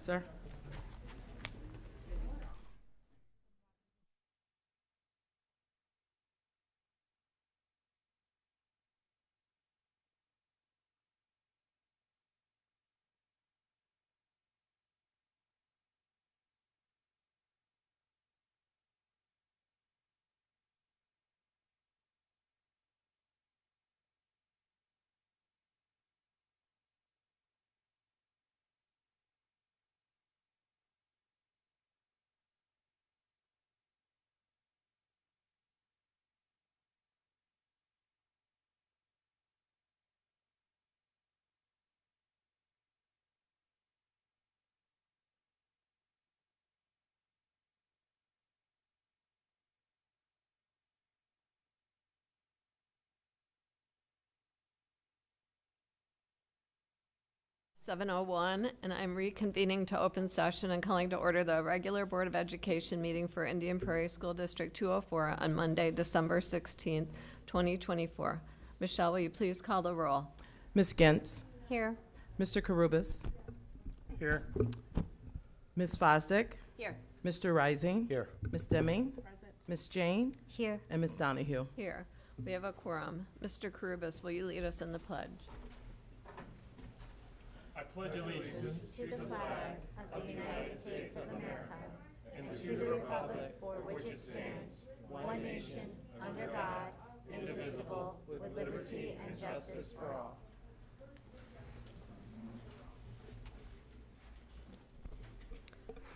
Sir? (7:01), and I'm reconvening to open session and calling to order the regular Board of Education meeting for Indian Prairie School District 204 on Monday, December 16th, 2024. Michelle, will you please call the roll? Ms. Gentz? Here. Mr. Karubas? Here. Ms. Fosdick? Here. Mr. Rising? Here. Ms. Deming? Ms. Jane? Here. And Ms. Donahue? Here. We have a quorum. Mr. Karubas, will you lead us in the pledge? I pledge allegiance To the flag of the United States of America and to the republic for which it stands, one nation, under God, indivisible, with liberty and justice for all.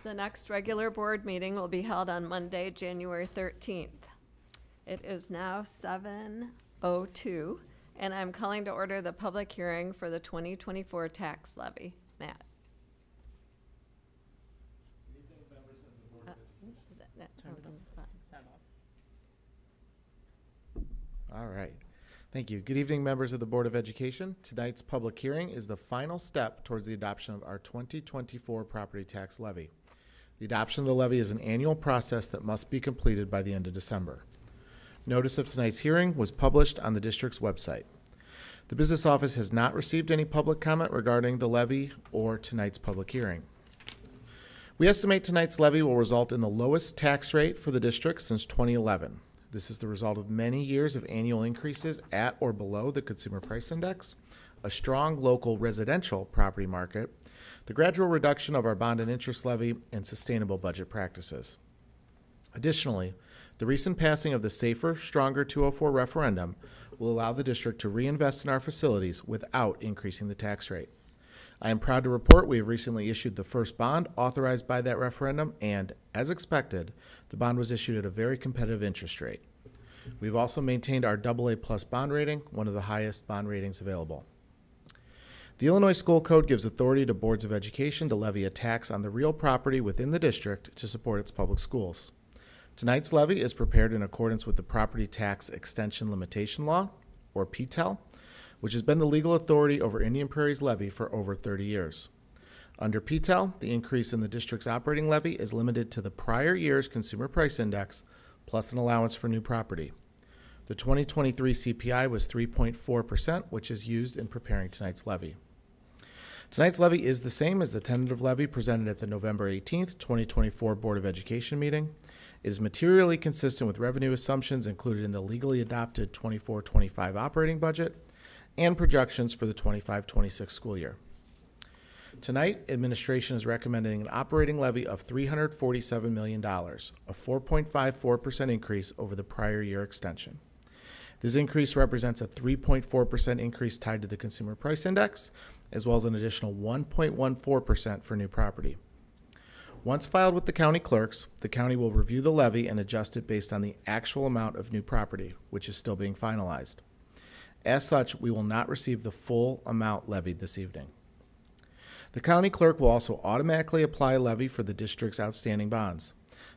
The next regular board meeting will be held on Monday, January 13th. It is now 7:02, and I'm calling to order the public hearing for the 2024 tax levy. Matt. All right. Thank you. Good evening, members of the Board of Education. Tonight's public hearing is the final step towards the adoption of our 2024 property tax levy. The adoption of the levy is an annual process that must be completed by the end of December. Notice of tonight's hearing was published on the district's website. The business office has not received any public comment regarding the levy or tonight's public hearing. We estimate tonight's levy will result in the lowest tax rate for the district since 2011. This is the result of many years of annual increases at or below the Consumer Price Index, a strong local residential property market, the gradual reduction of our bond and interest levy, and sustainable budget practices. Additionally, the recent passing of the Safer, Stronger 204 referendum will allow the district to reinvest in our facilities without increasing the tax rate. I am proud to report we have recently issued the first bond authorized by that referendum, and, as expected, the bond was issued at a very competitive interest rate. We've also maintained our AA+ bond rating, one of the highest bond ratings available. The Illinois School Code gives authority to boards of education to levy a tax on the real property within the district to support its public schools. Tonight's levy is prepared in accordance with the Property Tax Extension Limitation Law, or PTEL, which has been the legal authority over Indian Prairie's levy for over 30 years. Under PTEL, the increase in the district's operating levy is limited to the prior year's Consumer Price Index plus an allowance for new property. The 2023 CPI was 3.4%, which is used in preparing tonight's levy. Tonight's levy is the same as the tentative levy presented at the November 18th, 2024 Board of Education meeting. It is materially consistent with revenue assumptions included in the legally adopted 24-25 operating budget and projections for the 25-26 school year. Tonight, administration is recommending an operating levy of $347 million, a 4.54% increase over the prior year extension. This increase represents a 3.4% increase tied to the Consumer Price Index, as well as an additional 1.14% for new property. Once filed with the county clerks, the county will review the levy and adjust it based on the actual amount of new property, which is still being finalized. As such, we will not receive the full amount levied this evening. The county clerk will also automatically apply a levy for the district's outstanding bonds.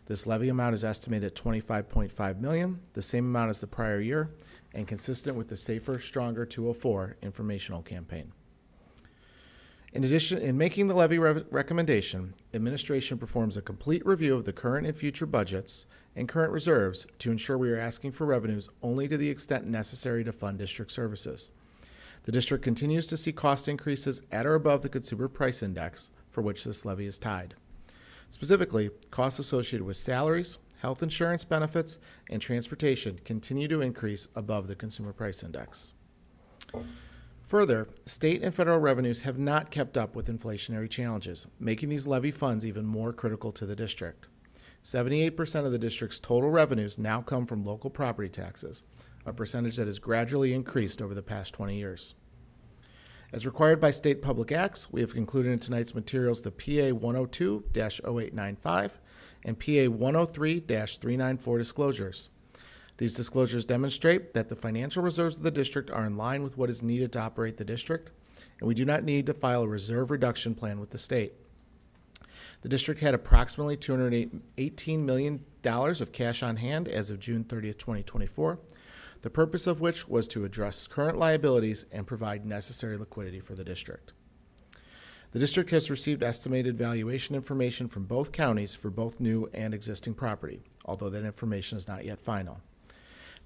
This levy amount is estimated at $25.5 million, the same amount as the prior year, and consistent with the Safer, Stronger 204 informational campaign. In addition, in making the levy recommendation, administration performs a complete review of the current and future budgets and current reserves to ensure we are asking for revenues only to the extent necessary to fund district services. The district continues to see cost increases at or above the Consumer Price Index for which this levy is tied. Specifically, costs associated with salaries, health insurance benefits, and transportation continue to increase above the Consumer Price Index. Further, state and federal revenues have not kept up with inflationary challenges, making these levy funds even more critical to the district. 78% of the district's total revenues now come from local property taxes, a percentage that has gradually increased over the past 20 years. As required by state public acts, we have included in tonight's materials the PA 102-0895 and PA 103-394 disclosures. These disclosures demonstrate that the financial reserves of the district are in line with what is needed to operate the district, and we do not need to file a reserve reduction plan with the state. The district had approximately $218 million of cash on hand as of June 30th, 2024, the purpose of which was to address current liabilities and provide necessary liquidity for the district. The district has received estimated valuation information from both counties for both new and existing property, although that information is not yet final.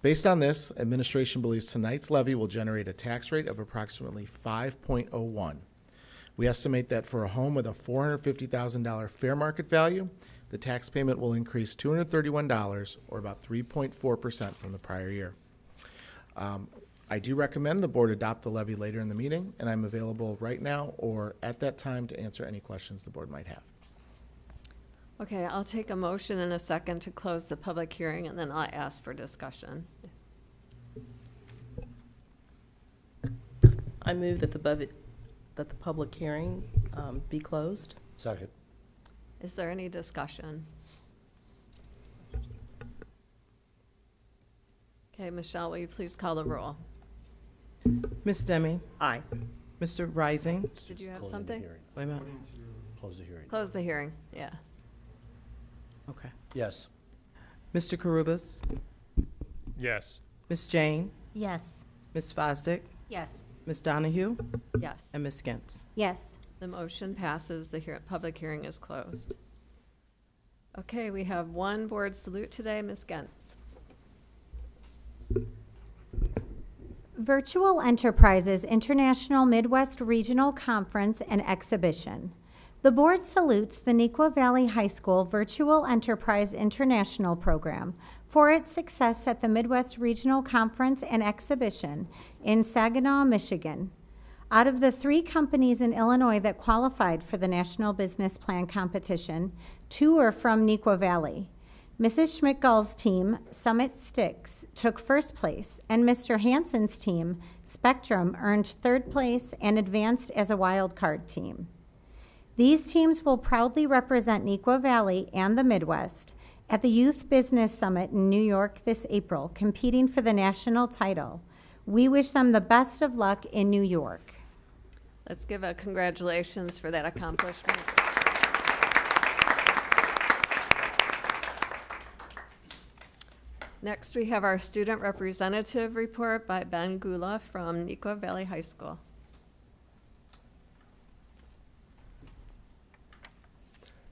Based on this, administration believes tonight's levy will generate a tax rate of approximately 5.01. We estimate that for a home with a $450,000 fair market value, the tax payment will increase $231, or about 3.4% from the prior year. I do recommend the board adopt the levy later in the meeting, and I'm available right now or at that time to answer any questions the board might have. Okay, I'll take a motion in a second to close the public hearing, and then I'll ask for discussion. I move that the public hearing be closed. Second. Is there any discussion? Okay, Michelle, will you please call the roll? Ms. Demme, Aye. Mr. Rising, Did you have Closing the something? hearing. wait a minute, Close the hearing. Close the hearing, yeah. okay. Yes. Mr. Karubas, Yes. Ms. Jane, Yes. Ms. Fosdick, Yes. Ms. Donahue, Yes. and Ms. Skintz. Yes. The motion passes. The public hearing is closed. Okay, we have one board salute today. Ms. Gentz. Virtual Enterprises International Midwest Regional Conference and Exhibition. The board salutes the Neuqua Valley High School Virtual Enterprise International Program for its success at the Midwest Regional Conference and Exhibition in Saginaw, Michigan. Out of the 3 companies in Illinois that qualified for the National Business Plan competition, 2 are from Neuqua Valley. Mrs. Schmidt-Gull's team, Summit Sticks, took first place, and Mr. Hansen's team, Spectrum, earned third place and advanced as a wild card team. These teams will proudly represent Neuqua Valley and the Midwest at the Youth Business Summit in New York this April, competing for the national title. We wish them the best of luck in New York. Let's give a congratulations for that accomplishment. Next, we have our student representative report by Ben Gula from Neuqua Valley High School.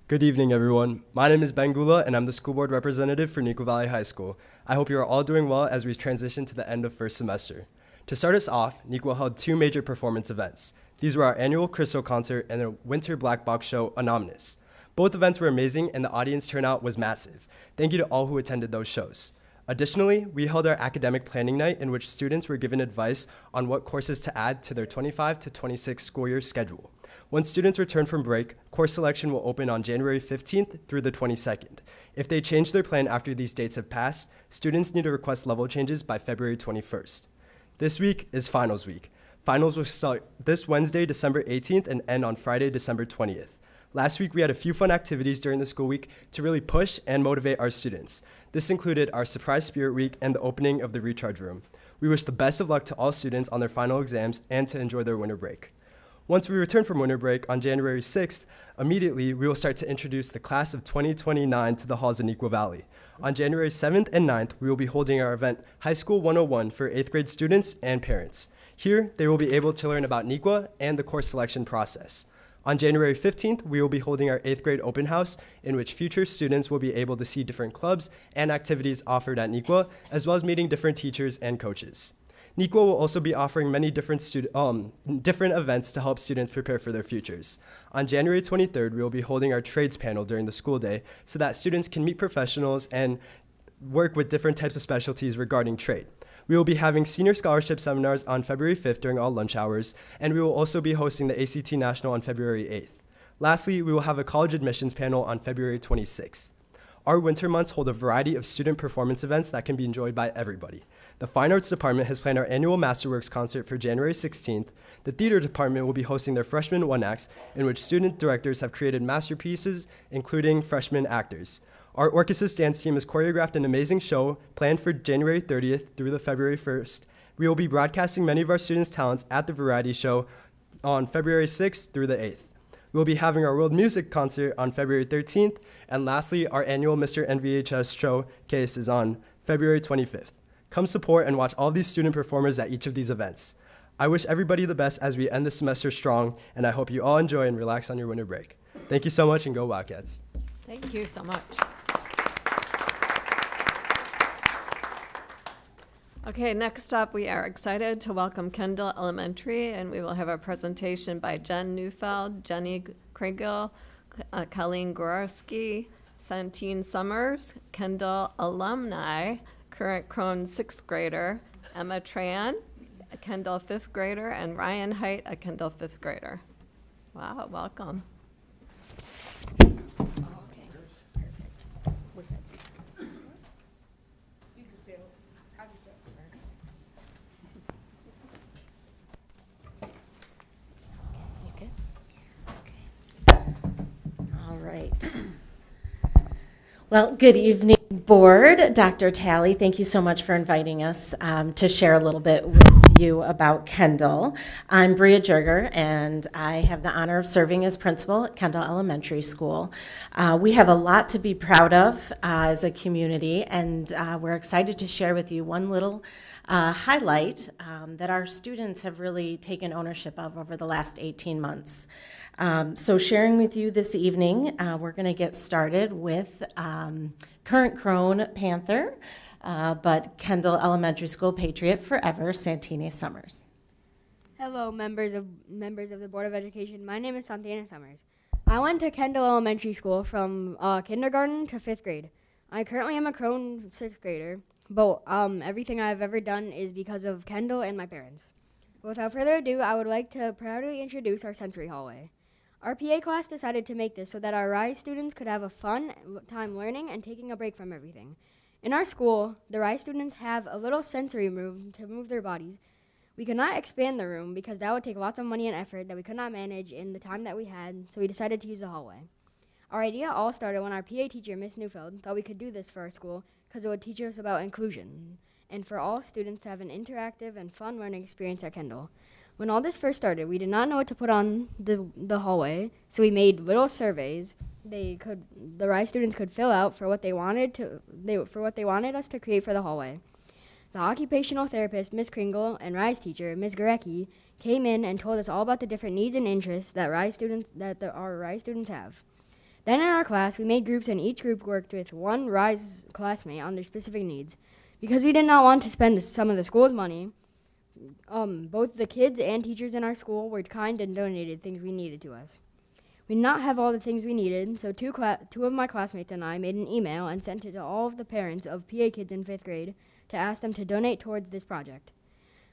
Good evening, everyone. My name is Ben Gula, and I'm the school board representative for Neuqua Valley High School. I hope you are all doing well as we transition to the end of first semester. To start us off, Neuqua held 2 major performance events. These were our annual Crystal concert and the winter black box show, Anonymous. Both events were amazing, and the audience turnout was massive. Thank you to all who attended those shows. Additionally, we held our academic planning night in which students were given advice on what courses to add to their 25 to 26 school year schedule. When students return from break, course selection will open on January 15th through the 22nd. If they change their plan after these dates have passed, students need to request level changes by February 21st. This week is finals week. Finals will start this Wednesday, December 18th, and end on Friday, December 20th. Last week, we had a few fun activities during the school week to really push and motivate our students. This included our Surprise Spirit Week and the opening of the Recharge Room. We wish the best of luck to all students on their final exams and to enjoy their winter break. Once we return from winter break on January 6th, immediately we will start to introduce the class of 2029 to the halls of Neuqua Valley. On January 7th and 9th, we will be holding our event High School 101 for 8th grade students and parents. Here, they will be able to learn about Neuqua and the course selection process. On January 15th, we will be holding our 8th grade open house in which future students will be able to see different clubs and activities offered at Neuqua, as well as meeting different teachers and coaches. NEQA will also be offering many different events to help students prepare for their futures. On January 23rd, we will be holding our trades panel during the school day so that students can meet professionals and work with different types of specialties regarding trade. We will be having senior scholarship seminars on February 5th during all lunch hours, and we will also be hosting the ACT National on February 8th. Lastly, we will have a college admissions panel on February 26th. Our winter months hold a variety of student performance events that can be enjoyed by everybody. The Fine Arts Department has planned our annual Masterworks concert for January 16th. The Theater Department will be hosting their Freshman One Acts, in which student directors have created masterpieces, including freshman actors. Our orchestra's dance team has choreographed an amazing show planned for January 30th through the February 1st. We will be broadcasting many of our students' talents at the variety show on February 6th through the 8th. We'll be having our world music concert on February 13th, and lastly, our annual Mr. NVHS showcase is on February 25th. Come support and watch all these student performers at each of these events. I wish everybody the best as we end the semester strong, and I hope you all enjoy and relax on your winter break. Thank you so much, and go Wildcats. Thank you so much. Okay, next up, we are excited to welcome Kendall Elementary, and we will have a presentation by Jen Neufeld, Jenny Kringle, Colleen Gorski, Santine Summers, Kendall alumni, current Crone 6th grader, Emma Tran, a Kendall 5th grader, and Ryan Height, a Kendall 5th grader. Wow, welcome. All right. Well, good evening, board. Dr. Talley, thank you so much for inviting us to share a little bit with you about Kendall. I'm Bria Jerger, and I have the honor of serving as principal at Kendall Elementary School. We have a lot to be proud of as a community, and we're excited to share with you one little highlight that our students have really taken ownership of over the last 18 months. So sharing with you this evening, we're going to get started with current Crone Panther, but Kendall Elementary School Patriot Forever, Santini Summers. Hello, members of the Board of Education. My name is Santini Summers. I went to Kendall Elementary School from kindergarten to 5th grade. I currently am a Crone 6th grader, but everything I've ever done is because of Kendall and my parents. Without further ado, I would like to proudly introduce our sensory hallway. Our PA class decided to make this so that our RISE students could have a fun time learning and taking a break from everything. In our school, the RISE students have a little sensory room to move their bodies. We could not expand the room because that would take lots of money and effort that we could not manage in the time that we had, so we decided to use the hallway. Our idea all started when our PA teacher, Miss Neufeld, thought we could do this for our school because it would teach us about inclusion and for all students to have an interactive and fun learning experience at Kendall. When all this first started, we did not know what to put on the hallway, so we made little surveys the RISE students could fill out for what they wanted us to create for the hallway. The occupational therapist, Ms. Kringle, and RISE teacher, Ms. Gorecki, came in and told us all about the different needs and interests that our RISE students have. Then in our class, we made groups, and each group worked with one RISE classmate on their specific needs. Because we did not want to spend some of the school's money, both the kids and teachers in our school were kind and donated things we needed to us. We did not have all the things we needed, so two of my classmates and I made an email and sent it to all of the parents of PA kids in 5th grade to ask them to donate towards this project.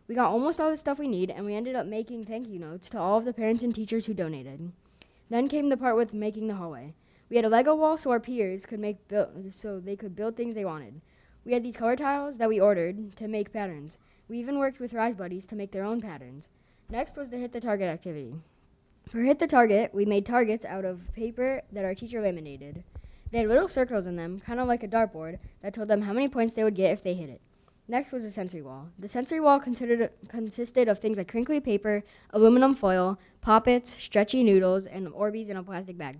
We got almost all the stuff we need, and we ended up making thank you notes to all of the parents and teachers who donated. Then came the part with making the hallway. We had a Lego wall so our peers could build things they wanted. We had these color tiles that we ordered to make patterns. We even worked with RISE buddies to make their own patterns. Next was the Hit the Target activity. For Hit the Target, we made targets out of paper that our teacher laminated. They had little circles in them, kind of like a dartboard, that told them how many points they would get if they hit it. Next was the sensory wall. The sensory wall consisted of things like crinkly paper, aluminum foil, poppets, stretchy noodles, and Orbeez in a plastic bag.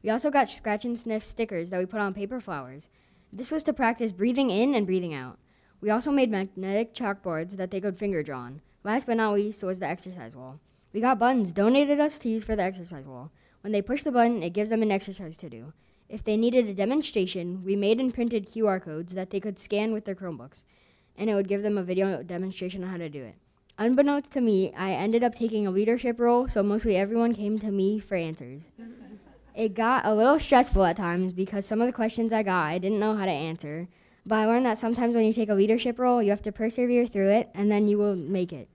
We also got scratch and sniff stickers that we put on paper flowers. This was to practice breathing in and breathing out. We also made magnetic chalkboards that they could finger draw on. Last but not least was the exercise wall. We got buttons donated us to use for the exercise wall. When they push the button, it gives them an exercise to do. If they needed a demonstration, we made and printed QR codes that they could scan with their Chromebooks. and it would give them a video demonstration on how to do it. Unbeknownst to me, I ended up taking a leadership role, so mostly everyone came to me for answers. It got a little stressful at times because some of the questions I got, I didn't know how to answer. But I learned that sometimes when you take a leadership role, you have to persevere through it, and then you will make it.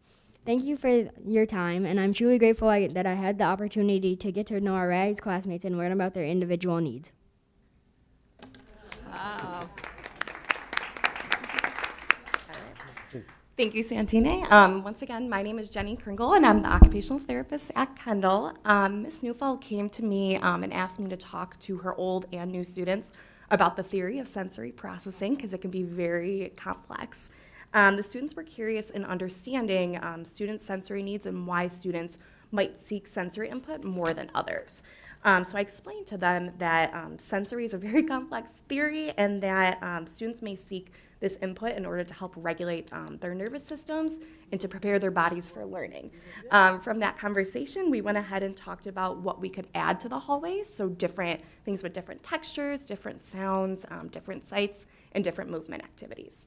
Thank you for your time, and I'm truly grateful that I had the opportunity to get to know our RAGS classmates and learn about their individual needs. Wow. Thank you, Santine. Once again, my name is Jenny Kringle, and I'm the occupational therapist at Kendall. Ms. Neufeld came to me and asked me to talk to her old and new students about the theory of sensory processing, because it can be very complex. The students were curious in understanding students' sensory needs and why students might seek sensory input more than others. So I explained to them that sensory is a very complex theory, and that students may seek this input in order to help regulate their nervous systems and to prepare their bodies for learning. From that conversation, we went ahead and talked about what we could add to the hallways, so different things with different textures, different sounds, different sights, and different movement activities.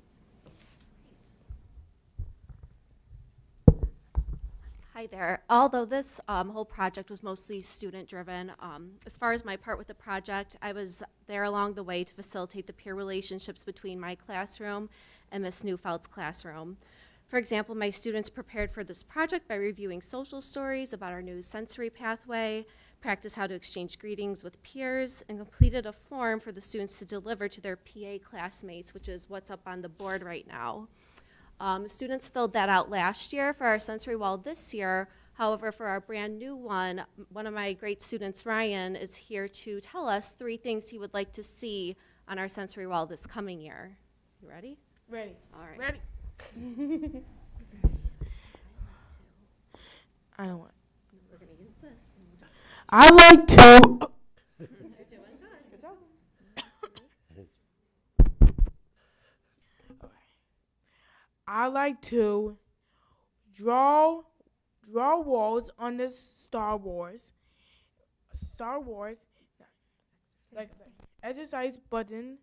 Hi there. Although this whole project was mostly student-driven, as far as my part with the project, I was there along the way to facilitate the peer relationships between my classroom and Ms. Neufeld's classroom. For example, my students prepared for this project by reviewing social stories about our new sensory pathway, practiced how to exchange greetings with peers, and completed a form for the students to deliver to their PA classmates, which is what's up on the board right now. Students filled that out last year for our sensory wall this year. However, for our brand new one of my great students, Ryan, is here to tell us 3 things he would like to see on our sensory wall this coming year. You ready? Ready. All right. Ready. I don't want. We're going to use this. I like to. You're doing good. Good job. I like to draw walls on the Star Wars, like exercise button,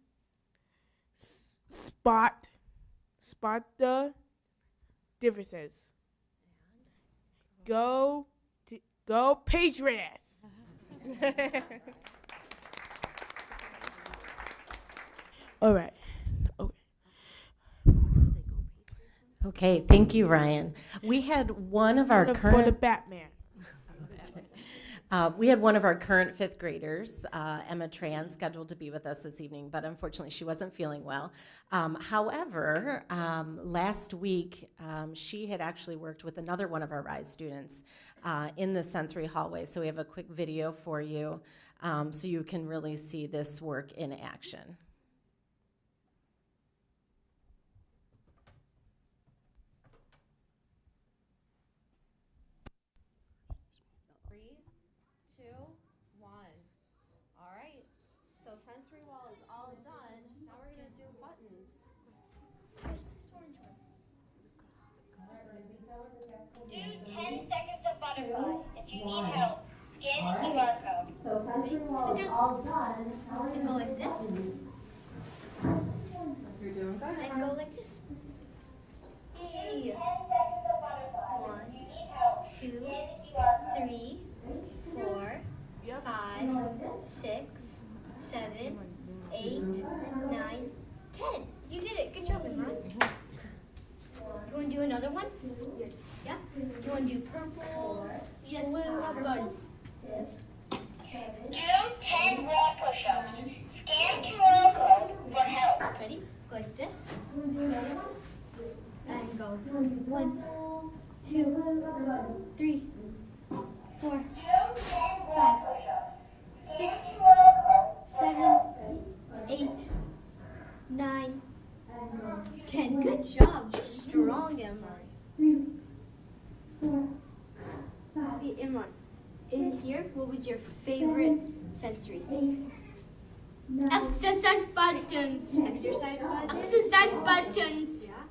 spot the differences. Go Patriots! All right. Okay, thank you, Ryan. We had one of our For the current Batman. we had one of our current 5th graders, Emma Tran, scheduled to be with us this evening, but unfortunately she wasn't feeling well. However, last week she had actually worked with another one of our RISE students in the sensory hallway. So we have a quick video for you so you can really see this work in action. Sensory wall is all done. Now we're going to do buttons. Do 10 seconds of butterfly. If you need help, scan the QR code. So sensory wall is all done. Now we're And go like this. You're doing good. And go like this. Yay. 10 seconds of butterfly. 1, if you need help, 2, 3, 4, 5, 6, 7, 8, 9, 10. You did it. Good job, Imran. You want to do another one? Yes. Yeah? You want to do purple? Yes. Blue? Purple? Yes. Do 10 wall push-ups. Scan QR code for help. Ready? Go like this. And go 1, 2, 3, 4, 5, 6, 7, 8, 9, 10. Good job. You're strong, Emma. Okay, Imran, in here, what was your favorite sensory thing? Exercise buttons. Exercise buttons? Exercise buttons. Yeah.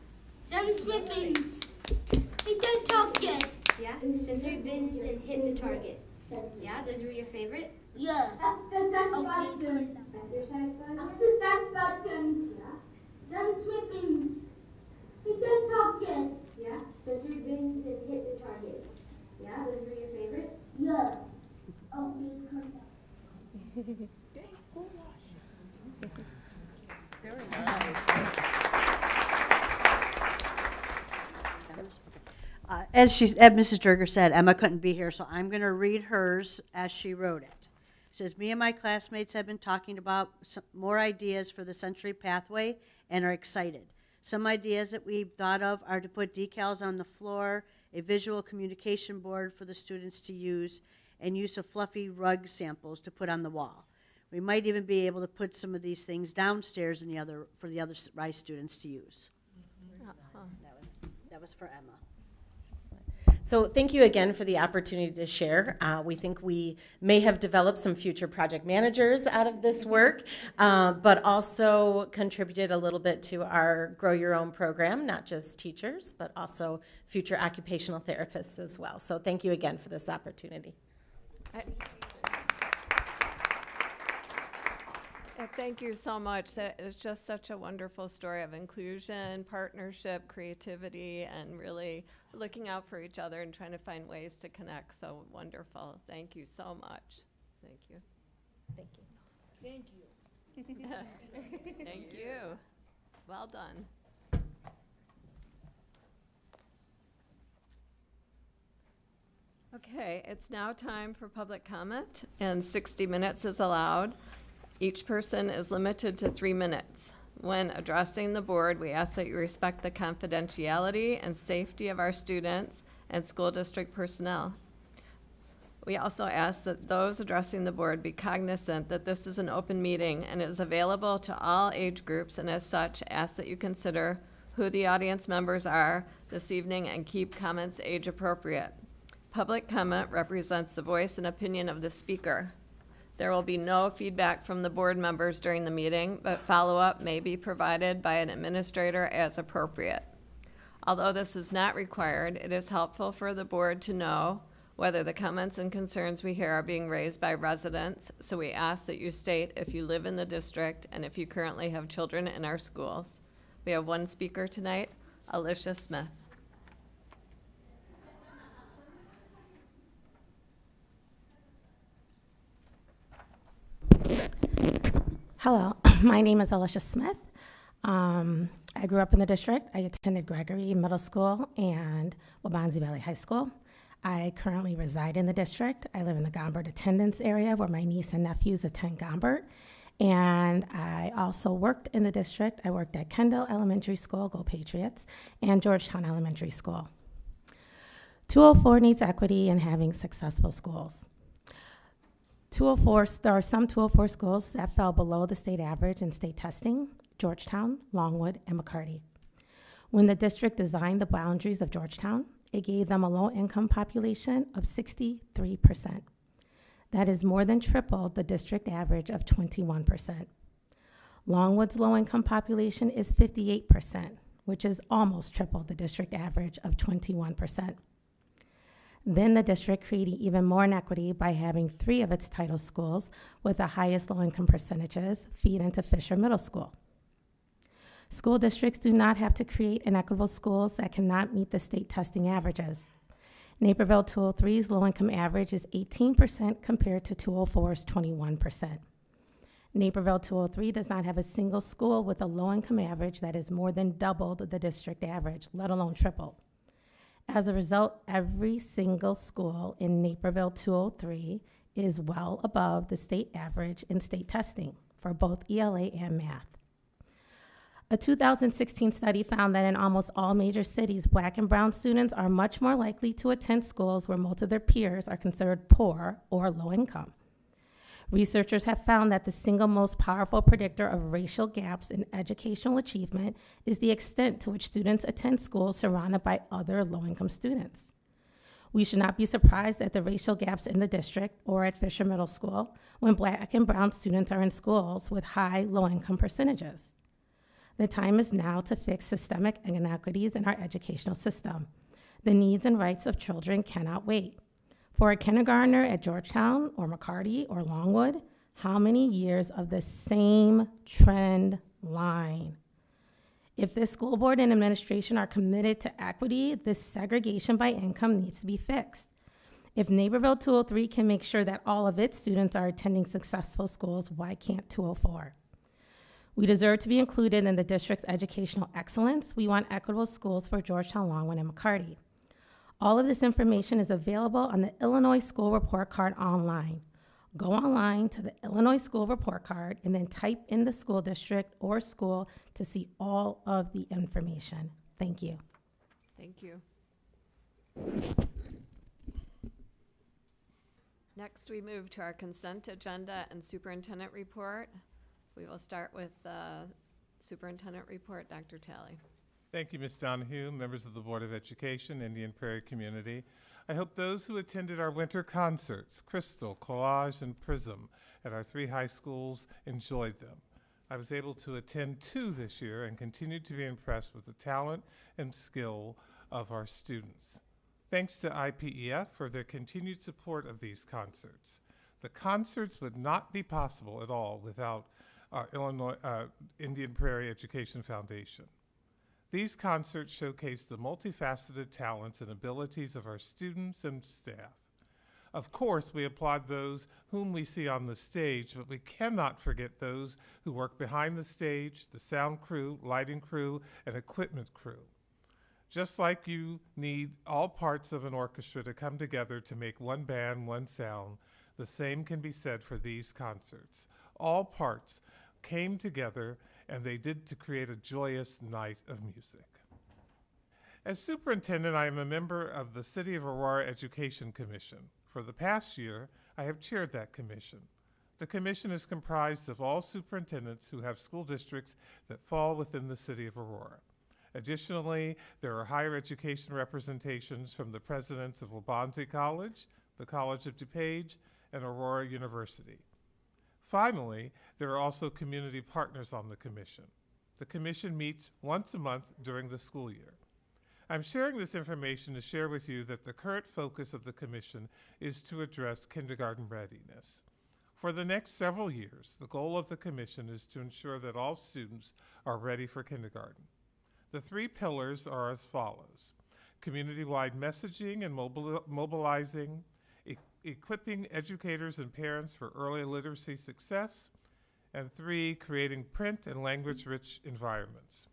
Some clippings. Hit the target. Yeah? Sensory bins and hit the target. Yeah? Those were your favorite? Yeah. Exercise buttons. Exercise buttons? Exercise buttons. Yeah. Some clippings. Very nice. As Mrs. Durger said, Emma couldn't be here, so I'm going to read hers as she wrote it. It says, me and my classmates have been talking about some more ideas for the Century Pathway and are excited. Some ideas that we've thought of are to put decals on the floor, a visual communication board for the students to use, and use of fluffy rug samples to put on the wall. We might even be able to put some of these things downstairs for the other RISE students to use. That was for Emma. So thank you again for the opportunity to share. We think we may have developed some future project managers out of this work, but also contributed a little bit to our Grow Your Own program, not just teachers, but also future occupational therapists as well. So thank you again for this opportunity. Thank you so much. That is just such a wonderful story of inclusion, partnership, creativity, and really looking out for each other and trying to find ways to connect. So wonderful. Thank you so much. Thank you. Thank you. Thank you. Thank you. Well done. Okay, it's now time for public comment, and 60 minutes is allowed. Each person is limited to 3 minutes. When addressing the board, we ask that you respect the confidentiality and safety of our students and school district personnel. We also ask that those addressing the board be cognizant that this is an open meeting and is available to all age groups, and as such, ask that you consider who the audience members are this evening and keep comments age appropriate. Public comment represents the voice and opinion of the speaker. There will be no feedback from the board members during the meeting, but follow-up may be provided by an administrator as appropriate. Although this is not required, it is helpful for the board to know whether the comments and concerns we hear are being raised by residents, so we ask that you state if you live in the district and if you currently have children in our schools. We have one speaker tonight, Alicia Smith. Hello, my name is Alicia Smith. I grew up in the district. I attended Gregory Middle School and Wabansie Valley High School. I currently reside in the district. I live in the Gombert attendance area where my niece and nephews attend Gombert. And I also worked in the district. I worked at Kendall Elementary School, Go Patriots, and Georgetown Elementary School. 204 needs equity in having successful schools. There are some 204 schools that fell below the state average in state testing: Georgetown, Longwood, and McCarty. When the district designed the boundaries of Georgetown, it gave them a low-income population of 63%. That is more than triple the district average of 21%. Longwood's low-income population is 58%, which is almost triple the district average of 21%. Then the district created even more inequity by having 3 of its title schools with the highest low-income percentages feed into Fisher Middle School. School districts do not have to create inequitable schools that cannot meet the state testing averages. Naperville 203's low-income average is 18% compared to 204's 21%. Naperville 203 does not have a single school with a low-income average that is more than double the district average, let alone tripled. As a result, every single school in Naperville 203 is well above the state average in state testing for both ELA and math. A 2016 study found that in almost all major cities, Black and brown students are much more likely to attend schools where most of their peers are considered poor or low income. Researchers have found that the single most powerful predictor of racial gaps in educational achievement is the extent to which students attend schools surrounded by other low-income students. We should not be surprised at the racial gaps in the district or at Fisher Middle School when Black and brown students are in schools with high low-income percentages. The time is now to fix systemic inequities in our educational system. The needs and rights of children cannot wait. For a kindergartner at Georgetown or McCarty or Longwood, how many years of the same trend line? If the school board and administration are committed to equity, this segregation by income needs to be fixed. If Naperville 203 can make sure that all of its students are attending successful schools, why can't 204? We deserve to be included in the district's educational excellence. We want equitable schools for Georgetown, Longwood, and McCarty. All of this information is available on the Illinois School Report Card online. Go online to the Illinois School Report Card and then type in the school district or school to see all of the information. Thank you. Thank you. Next, we move to our consent agenda and superintendent report. We will start with the superintendent report. Dr. Talley. Thank you, Ms. Donahue, members of the Board of Education, Indian Prairie community. I hope those who attended our winter concerts, Crystal, Collage, and Prism, at our 3 high schools enjoyed them. I was able to attend 2 this year and continued to be impressed with the talent and skill of our students. Thanks to IPEF for their continued support of these concerts. The concerts would not be possible at all without our Indian Prairie Education Foundation. These concerts showcase the multifaceted talents and abilities of our students and staff. Of course, we applaud those whom we see on the stage, but we cannot forget those who work behind the stage, the sound crew, lighting crew, and equipment crew. Just like you need all parts of an orchestra to come together to make one band, one sound, the same can be said for these concerts. All parts came together and they did to create a joyous night of music. As superintendent, I am a member of the City of Aurora Education Commission. For the past year, I have chaired that commission. The commission is comprised of all superintendents who have school districts that fall within the City of Aurora. Additionally, there are higher education representations from the presidents of Waubonsee College, the College of DuPage, and Aurora University. Finally, there are also community partners on the commission. The commission meets once a month during the school year. I'm sharing this information to share with you that the current focus of the commission is to address kindergarten readiness. For the next several years, the goal of the commission is to ensure that all students are ready for kindergarten. The 3 pillars are as follows: community-wide messaging and mobilizing, equipping educators and parents for early literacy success, and 3, creating print and language-rich environments.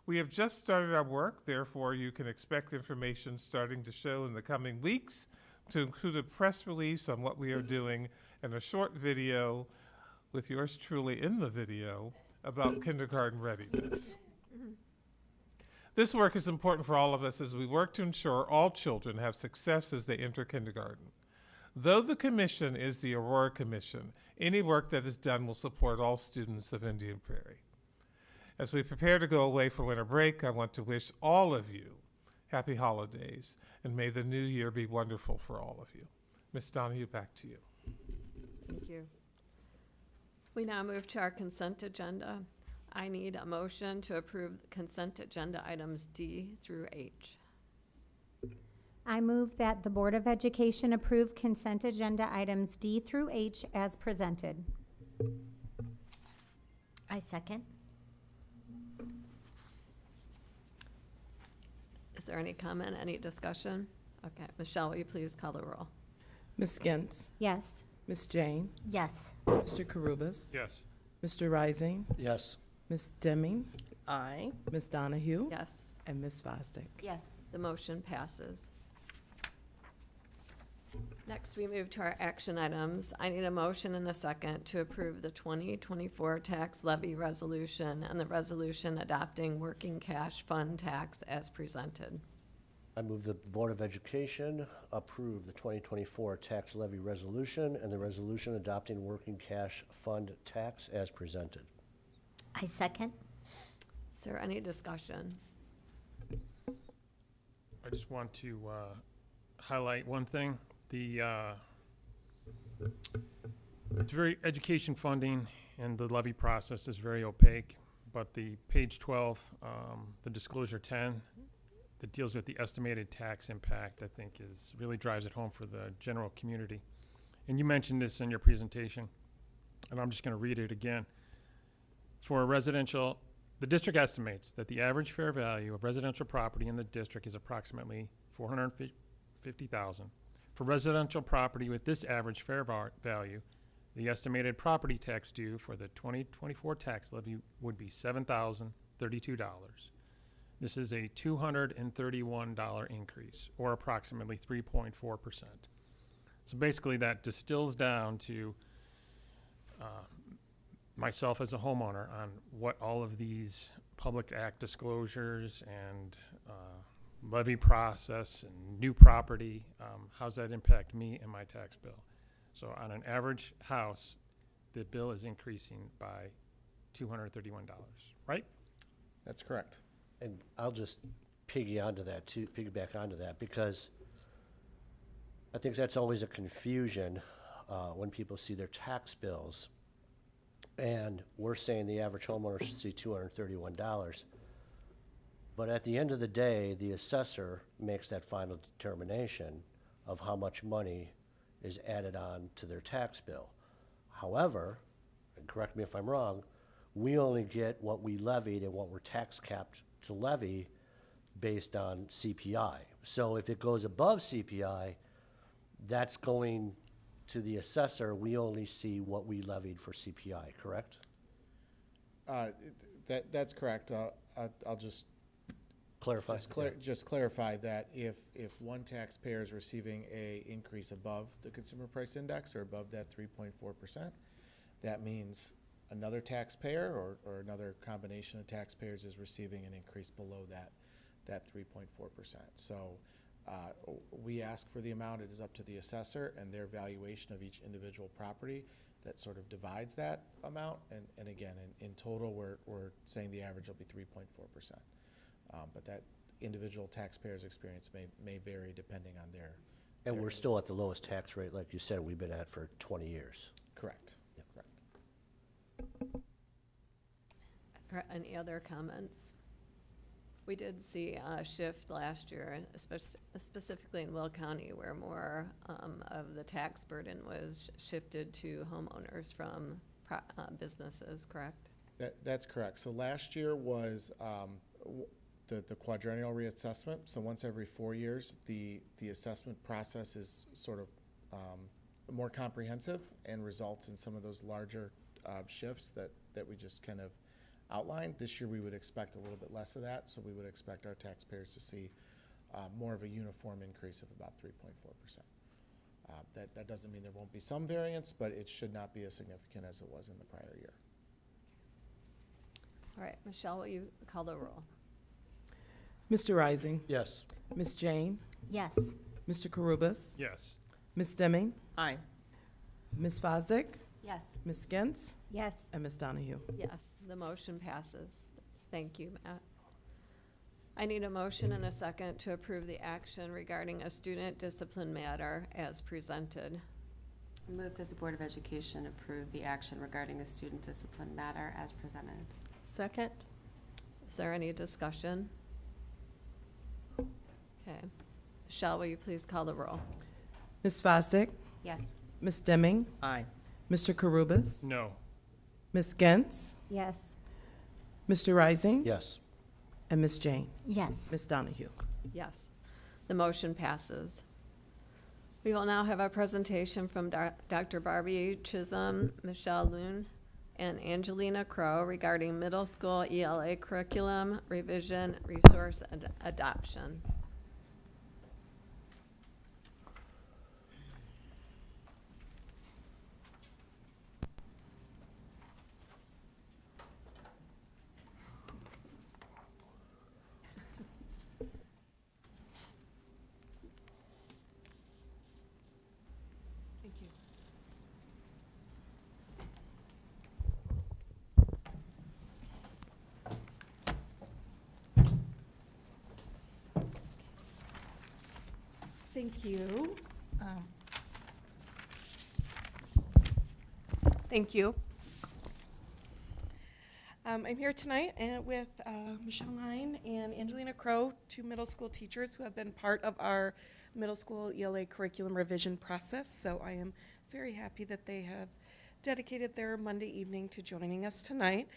We have just started our work, therefore you can expect information starting to show in the coming weeks, to include a press release on what we are doing and a short video with yours truly in the video about kindergarten readiness. This work is important for all of us as we work to ensure all children have success as they enter kindergarten. Though the commission is the Aurora Commission, any work that is done will support all students of Indian Prairie. As we prepare to go away for winter break, I want to wish all of you happy holidays, and may the new year be wonderful for all of you. Ms. Donahue, back to you. Thank you. We now move to our consent agenda. I need a motion to approve consent agenda items D through H. I move that the Board of Education approve consent agenda items D through H as presented. I second. Is there any comment, any discussion? Okay, Michelle, will you please call the roll? Ms. Skintz, Yes. Ms. Jane, Yes. Mr. Carubus, Yes. Mr. Rising, Yes. Ms. Deming, Aye. Ms. Donahue, Yes, and Ms. Fosdick. Yes. the motion passes. Next, we move to our action items. I need a motion and a second to approve the 2024 tax levy resolution and the resolution adopting working cash fund tax as presented. I move the Board of Education approve the 2024 tax levy resolution and the resolution adopting working cash fund tax as presented. I second. Is there any discussion? I just want to highlight one thing. It's very, education funding and the levy process is very opaque, but the page 12, the disclosure 10, that deals with the estimated tax impact, I think really drives it home for the general community. And you mentioned this in your presentation, and I'm just going to read it again. For a residential, the district estimates that the average fair value of residential property in the district is approximately $450,000. For residential property with this average fair value, the estimated property tax due for the 2024 tax levy would be $7,032. This is a $231 increase, or approximately 3.4%. So basically that distills down to myself as a homeowner on what all of these public act disclosures and levy process and new property, how's that impact me and my tax bill? So on an average house, the bill is increasing by $231, right? That's correct. And I'll just piggyback onto that, because I think that's always a confusion when people see their tax bills. And we're saying the average homeowner should see $231. But at the end of the day, the assessor makes that final determination of how much money is added on to their tax bill. However, and correct me if I'm wrong, we only get what we levied and what we're tax capped to levy based on CPI. So if it goes above CPI, that's going to the assessor. We only see what we levied for CPI, correct? That's correct. I'll just clarify. Just clarify that if one taxpayer is receiving a increase above the consumer price index or above that 3.4%, that means another taxpayer or another combination of taxpayers is receiving an increase below that 3.4%. So we ask for the amount. It is up to the assessor and their valuation of each individual property that sort of divides that amount. And again, in total, we're saying the average will be 3.4%. But that individual taxpayer's experience may vary depending on their. And we're still at the lowest tax rate, like you said, we've been at for 20 years. Correct. Yep. Correct. Are any other comments? We did see a shift last year, specifically in Will County, where more of the tax burden was shifted to homeowners from businesses, correct? That's correct. So last year was the quadrennial reassessment. So once every 4 years, the assessment process is sort of more comprehensive and results in some of those larger shifts that we just kind of outlined. This year we would expect a little bit less of that, so we would expect our taxpayers to see more of a uniform increase of about 3.4%. That doesn't mean there won't be some variance, but it should not be as significant as it was in the prior year. All right, Michelle, will you call the roll? Mr. Rising. Yes. Ms. Jane. Yes. Mr. Karubas. Yes. Ms. Deming. Aye. Ms. Fosdick. Yes. Ms. Gintz. Yes. And Ms. Donahue. Yes, the motion passes. Thank you, Matt. I need a motion and a second to approve the action regarding a student discipline matter as presented. Move that the Board of Education approve the action regarding the student discipline matter as presented. Second? Is there any discussion? Okay. Michelle, will you please call the roll? Ms. Fosdick. Yes. Ms. Deming. Aye. Mr. Karubas. No. Ms. Gintz. Yes. Mr. Rising. Yes. And Ms. Jane. Yes. Ms. Donahue. Yes, the motion passes. We will now have a presentation from Dr. Barbie Chisholm, Michelle Loon, and Angelina Crow regarding middle school ELA curriculum revision, resource adoption. Thank you. Thank you. I'm here tonight with Michelle Hine and Angelina Crow, two middle school teachers who have been part of our middle school ELA curriculum revision process. So I am very happy that they have dedicated their Monday evening to joining us tonight.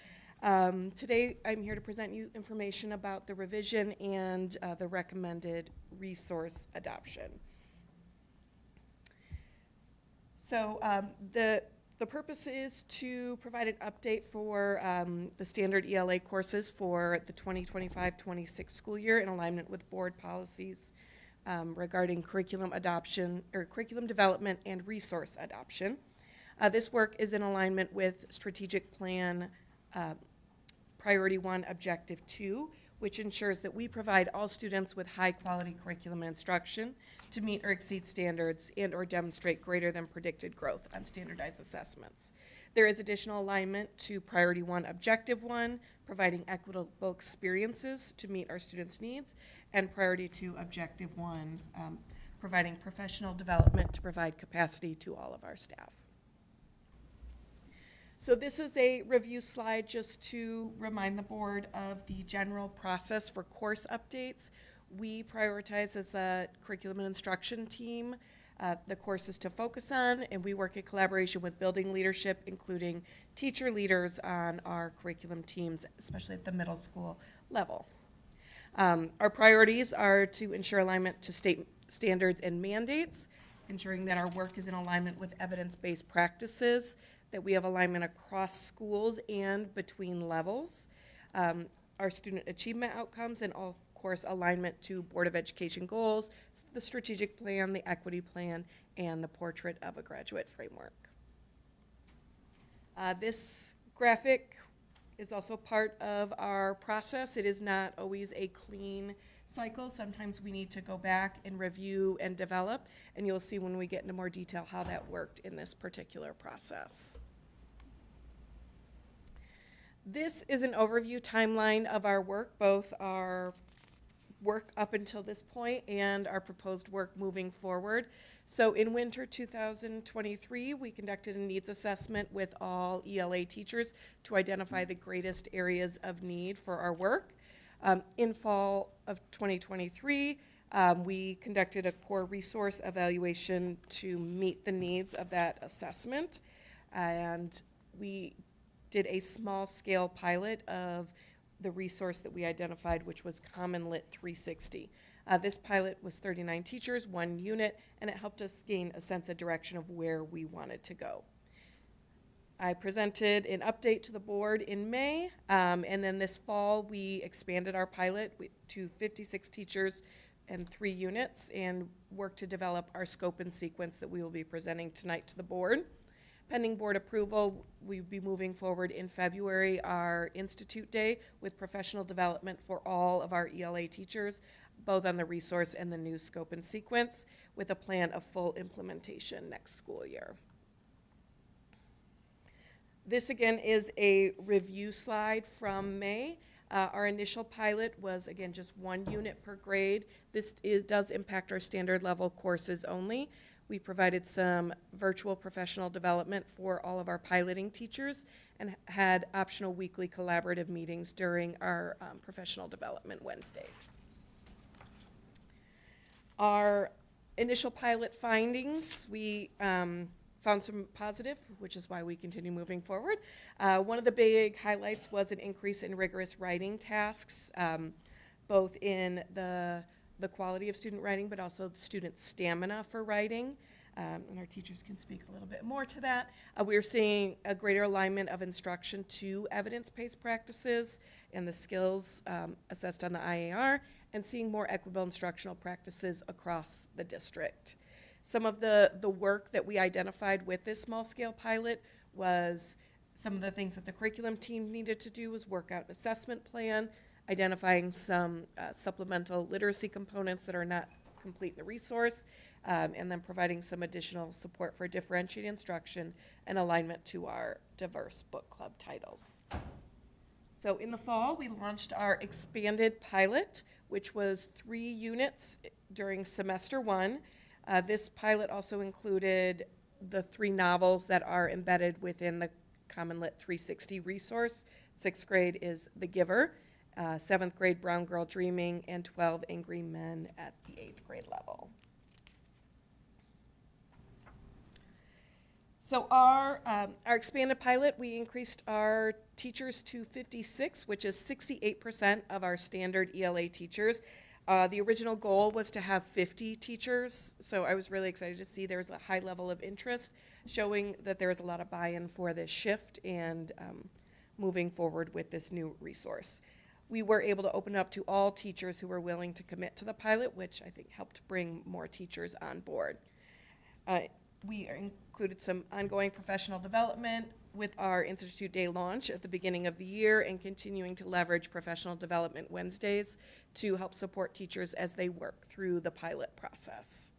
Today I'm here to present you information about the revision and the recommended resource adoption. So the purpose is to provide an update for the standard ELA courses for the 2025-26 school year in alignment with board policies regarding curriculum adoption or curriculum development and resource adoption. This work is in alignment with strategic plan priority 1, objective 2, which ensures that we provide all students with high quality curriculum and instruction to meet or exceed standards and or demonstrate greater than predicted growth on standardized assessments. There is additional alignment to priority 1, objective 1, providing equitable experiences to meet our students' needs, and priority 2, objective 1, providing professional development to provide capacity to all of our staff. So this is a review slide just to remind the board of the general process for course updates. We prioritize as a curriculum and instruction team the courses to focus on, and we work in collaboration with building leadership, including teacher leaders on our curriculum teams, especially at the middle school level. Our priorities are to ensure alignment to state standards and mandates, ensuring that our work is in alignment with evidence-based practices, that we have alignment across schools and between levels, our student achievement outcomes, and of course alignment to Board of Education goals, the strategic plan, the equity plan, and the portrait of a graduate framework. This graphic is also part of our process. It is not always a clean cycle. Sometimes we need to go back and review and develop, and you'll see when we get into more detail how that worked in this particular process. This is an overview timeline of our work, both our work up until this point and our proposed work moving forward. So in winter 2023, we conducted a needs assessment with all ELA teachers to identify the greatest areas of need for our work. In fall of 2023, we conducted a core resource evaluation to meet the needs of that assessment, and we did a small scale pilot of the resource that we identified, which was Common Lit 360. This pilot was 39 teachers, 1 unit, and it helped us gain a sense of direction of where we wanted to go. I presented an update to the board in May, and then this fall we expanded our pilot to 56 teachers and 3 units and worked to develop our scope and sequence that we will be presenting tonight to the board. Pending board approval, we'll be moving forward in February, our Institute Day with professional development for all of our ELA teachers, both on the resource and the new scope and sequence, with a plan of full implementation next school year. This again is a review slide from May. Our initial pilot was again just 1 unit per grade. This does impact our standard level courses only. We provided some virtual professional development for all of our piloting teachers and had optional weekly collaborative meetings during our professional development Wednesdays. Our initial pilot findings, we found some positive, which is why we continue moving forward. One of the big highlights was an increase in rigorous writing tasks, both in the quality of student writing, but also student stamina for writing. And our teachers can speak a little bit more to that. We're seeing a greater alignment of instruction to evidence-based practices and the skills assessed on the IAR, and seeing more equitable instructional practices across the district. Some of the work that we identified with this small-scale pilot was some of the things that the curriculum team needed to do was work out an assessment plan, identifying some supplemental literacy components that are not complete in the resource, and then providing some additional support for differentiated instruction and alignment to our diverse book club titles. So in the fall, we launched our expanded pilot, which was 3 units during semester 1. This pilot also included the 3 novels that are embedded within the Common Lit 360 resource. 6th grade is The Giver, 7th grade Brown Girl Dreaming, and 12 Angry Men at the 8th grade level. So our expanded pilot, we increased our teachers to 56, which is 68% of our standard ELA teachers. The original goal was to have 50 teachers, so I was really excited to see there's a high level of interest, showing that there is a lot of buy-in for this shift and moving forward with this new resource. We were able to open up to all teachers who were willing to commit to the pilot, which I think helped bring more teachers on board. We included some ongoing professional development with our Institute Day launch at the beginning of the year and continuing to leverage Professional Development Wednesdays to help support teachers as they work through the pilot process.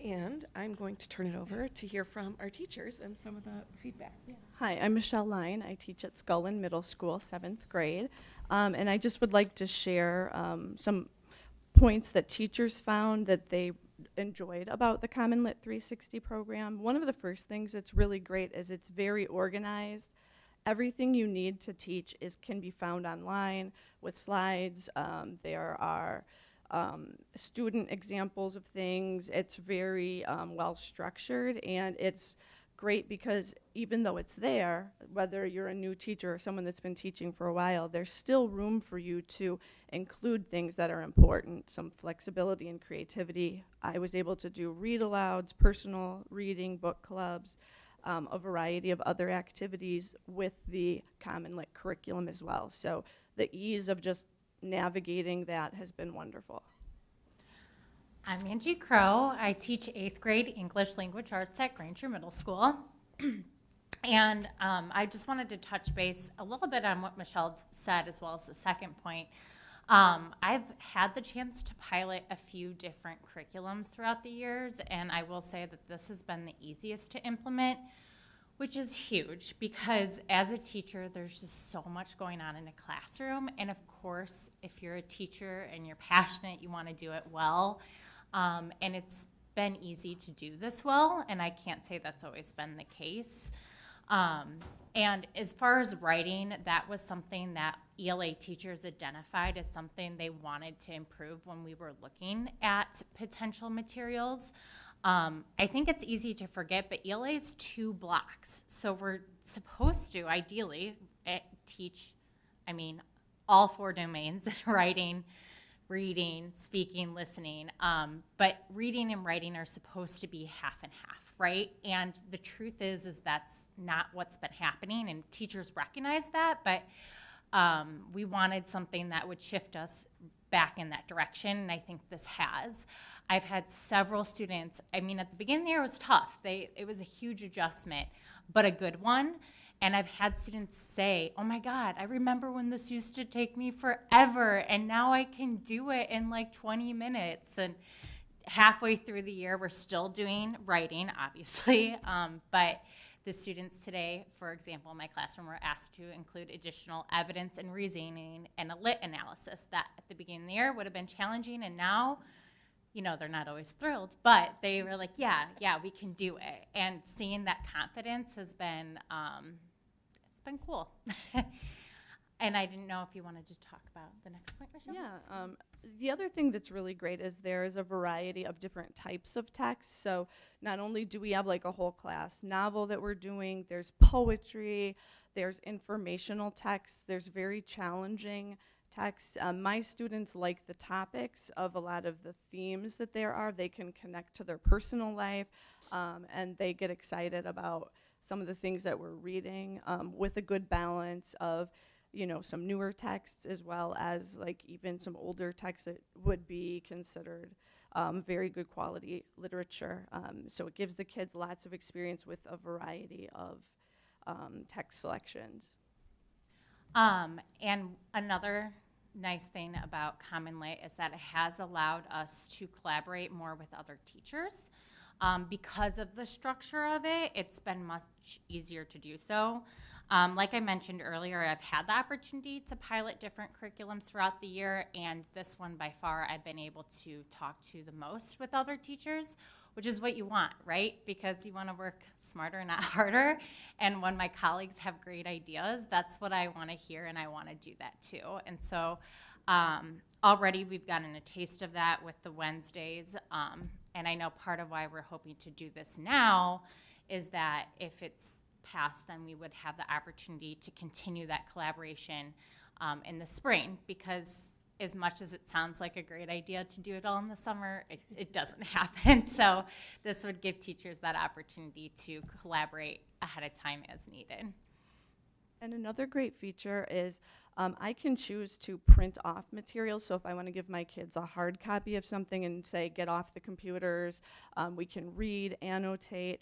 And I'm going to turn it over to hear from our teachers and some of the feedback. Yeah. Hi, I'm Michelle Line. I teach at Scullin Middle School, 7th grade. And I just would like to share some points that teachers found that they enjoyed about the Common Lit 360 program. One of the first things that's really great is it's very organized. Everything you need to teach can be found online with slides. There are student examples of things. It's very well structured, and it's great because even though it's there, whether you're a new teacher or someone that's been teaching for a while, there's still room for you to include things that are important, some flexibility and creativity. I was able to do read-alouds, personal reading, book clubs, a variety of other activities with the Common Lit curriculum as well. So the ease of just navigating that has been wonderful. I'm Angie Crow. I teach 8th grade English Language Arts at Granger Middle School. And I just wanted to touch base a little bit on what Michelle said, as well as the second point. I've had the chance to pilot a few different curriculums throughout the years, and I will say that this has been the easiest to implement, which is huge because as a teacher, there's just so much going on in a classroom. And of course, if you're a teacher and you're passionate, you want to do it well. And it's been easy to do this well, and I can't say that's always been the case. And as far as writing, that was something that ELA teachers identified as something they wanted to improve when we were looking at potential materials. I think it's easy to forget, but ELA is 2 blocks. So we're supposed to, ideally, teach, all 4 domains, writing, reading, speaking, listening. But reading and writing are supposed to be half and half, right? And the truth is that's not what's been happening, and teachers recognize that, but we wanted something that would shift us back in that direction, and I think this has. I've had several students, at the beginning of the year it was tough. It was a huge adjustment, but a good one. And I've had students say, oh my God, I remember when this used to take me forever, and now I can do it in like 20 minutes. And halfway through the year, we're still doing writing, obviously, but the students today, for example, in my classroom, were asked to include additional evidence and reasoning and a lit analysis that at the beginning of the year would have been challenging, and now, they're not always thrilled, but they were like, yeah, we can do it. And seeing that confidence has been, it's been cool. And I didn't know if you wanted to talk about the next point, Michelle? Yeah. The other thing that's really great is there is a variety of different types of text. So not only do we have like a whole class novel that we're doing, there's poetry, there's informational text, there's very challenging text. My students like the topics of a lot of the themes that there are. They can connect to their personal life, and they get excited about some of the things that we're reading with a good balance of some newer texts as well as like even some older texts that would be considered very good quality literature. So it gives the kids lots of experience with a variety of text selections. And another nice thing about Common Lit is that it has allowed us to collaborate more with other teachers. Because of the structure of it, it's been much easier to do so. Like I mentioned earlier, I've had the opportunity to pilot different curriculums throughout the year, and this one by far I've been able to talk to the most with other teachers, which is what you want, right? Because you want to work smarter, not harder. And when my colleagues have great ideas, that's what I want to hear, and I want to do that too. And so already we've gotten a taste of that with the Wednesdays. And I know part of why we're hoping to do this now is that if it's passed, then we would have the opportunity to continue that collaboration in the spring, because as much as it sounds like a great idea to do it all in the summer, it doesn't happen. So this would give teachers that opportunity to collaborate ahead of time as needed. And another great feature is I can choose to print off materials. So if I want to give my kids a hard copy of something and say, get off the computers, we can read, annotate.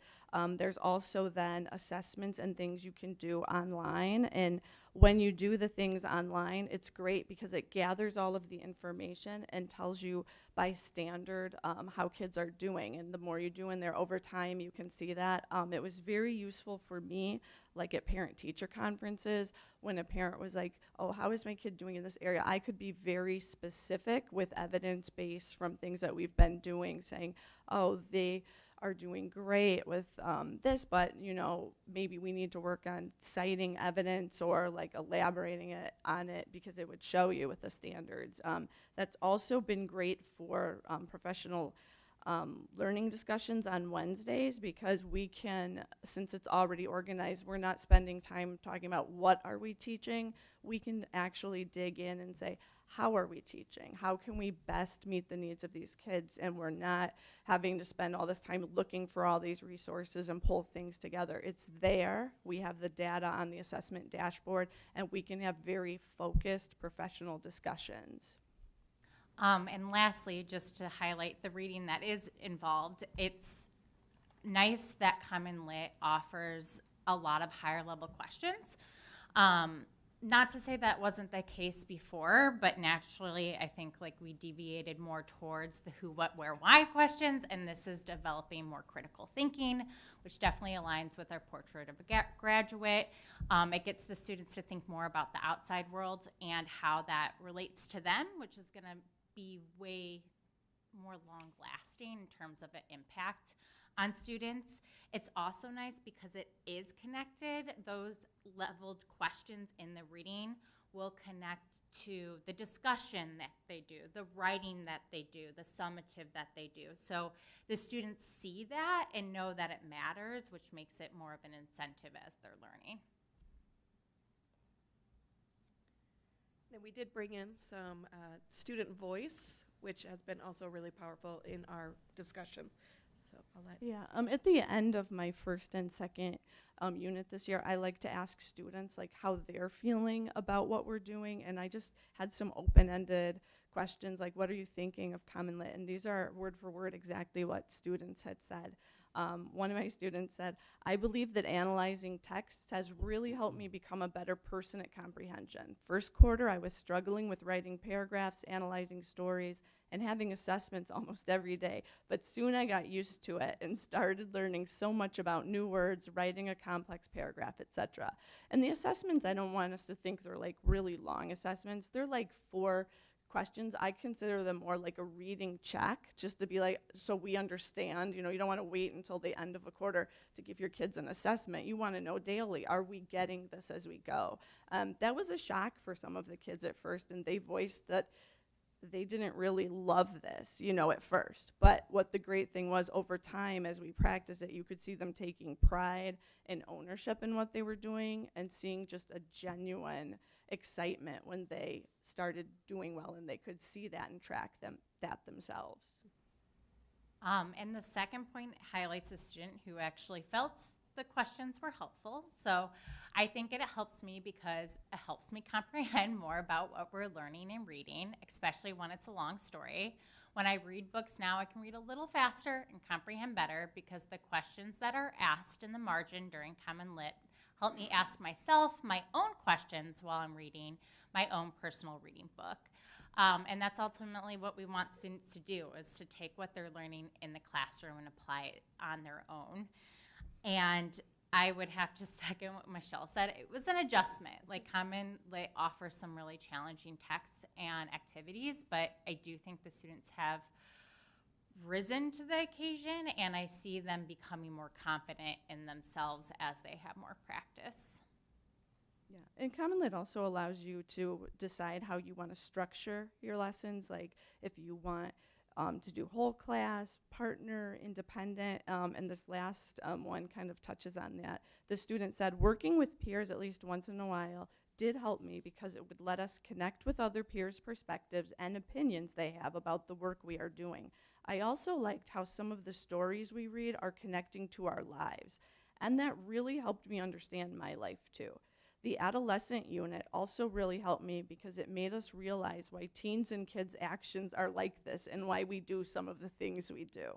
There's also then assessments and things you can do online. And when you do the things online, it's great because it gathers all of the information and tells you by standard how kids are doing. And the more you do in there over time, you can see that. It was very useful for me, like at parent-teacher conferences, when a parent was like, oh, how is my kid doing in this area? I could be very specific with evidence-based from things that we've been doing, saying, oh, they are doing great with this, but maybe we need to work on citing evidence or like elaborating on it because it would show you with the standards. That's also been great for professional learning discussions on Wednesdays, because we can, since it's already organized, we're not spending time talking about what are we teaching. We can actually dig in and say, how are we teaching? How can we best meet the needs of these kids? And we're not having to spend all this time looking for all these resources and pull things together. It's there. We have the data on the assessment dashboard, and we can have very focused professional discussions. And lastly, just to highlight the reading that is involved, it's nice that Common Lit offers a lot of higher level questions. Not to say that wasn't the case before, but naturally I think like we deviated more towards the who, what, where, why questions, and this is developing more critical thinking, which definitely aligns with our portrait of a graduate. It gets the students to think more about the outside world and how that relates to them, which is going to be way more long lasting in terms of an impact on students. It's also nice because it is connected. Those leveled questions in the reading will connect to the discussion that they do, the writing that they do, the summative that they do. So the students see that and know that it matters, which makes it more of an incentive as they're learning. Then we did bring in some student voice, which has been also really powerful in our discussion. So I'll let. Yeah, at the end of my first and second unit this year, I like to ask students like how they're feeling about what we're doing, and I just had some open-ended questions like, what are you thinking of Common Lit? And these are word for word exactly what students had said. One of my students said, I believe that analyzing texts has really helped me become a better person at comprehension. First quarter, I was struggling with writing paragraphs, analyzing stories, and having assessments almost every day. But soon I got used to it and started learning so much about new words, writing a complex paragraph, etc. And the assessments, I don't want us to think they're like really long assessments. They're like 4 questions. I consider them more like a reading check, just to be like, so we understand. You don't want to wait until the end of a quarter to give your kids an assessment. You want to know daily, are we getting this as we go? That was a shock for some of the kids at first, and they voiced that they didn't really love this, at first. But what the great thing was, over time, as we practice it, you could see them taking pride and ownership in what they were doing and seeing just a genuine excitement when they started doing well, and they could see that and track that themselves. And the second point highlights a student who actually felt the questions were helpful. So I think it helps me because it helps me comprehend more about what we're learning and reading, especially when it's a long story. When I read books now, I can read a little faster and comprehend better because the questions that are asked in the margin during Common Lit help me ask myself my own questions while I'm reading my own personal reading book. And that's ultimately what we want students to do, is to take what they're learning in the classroom and apply it on their own. And I would have to second what Michelle said. It was an adjustment. Like, Common Lit offers some really challenging texts and activities, but I do think the students have risen to the occasion, and I see them becoming more confident in themselves as they have more practice. Yeah, and Common Lit also allows you to decide how you want to structure your lessons, like if you want to do whole class, partner, independent, and this last one kind of touches on that. The student said, working with peers at least once in a while did help me because it would let us connect with other peers' perspectives and opinions they have about the work we are doing. I also liked how some of the stories we read are connecting to our lives, and that really helped me understand my life too. The adolescent unit also really helped me because it made us realize why teens and kids' actions are like this and why we do some of the things we do.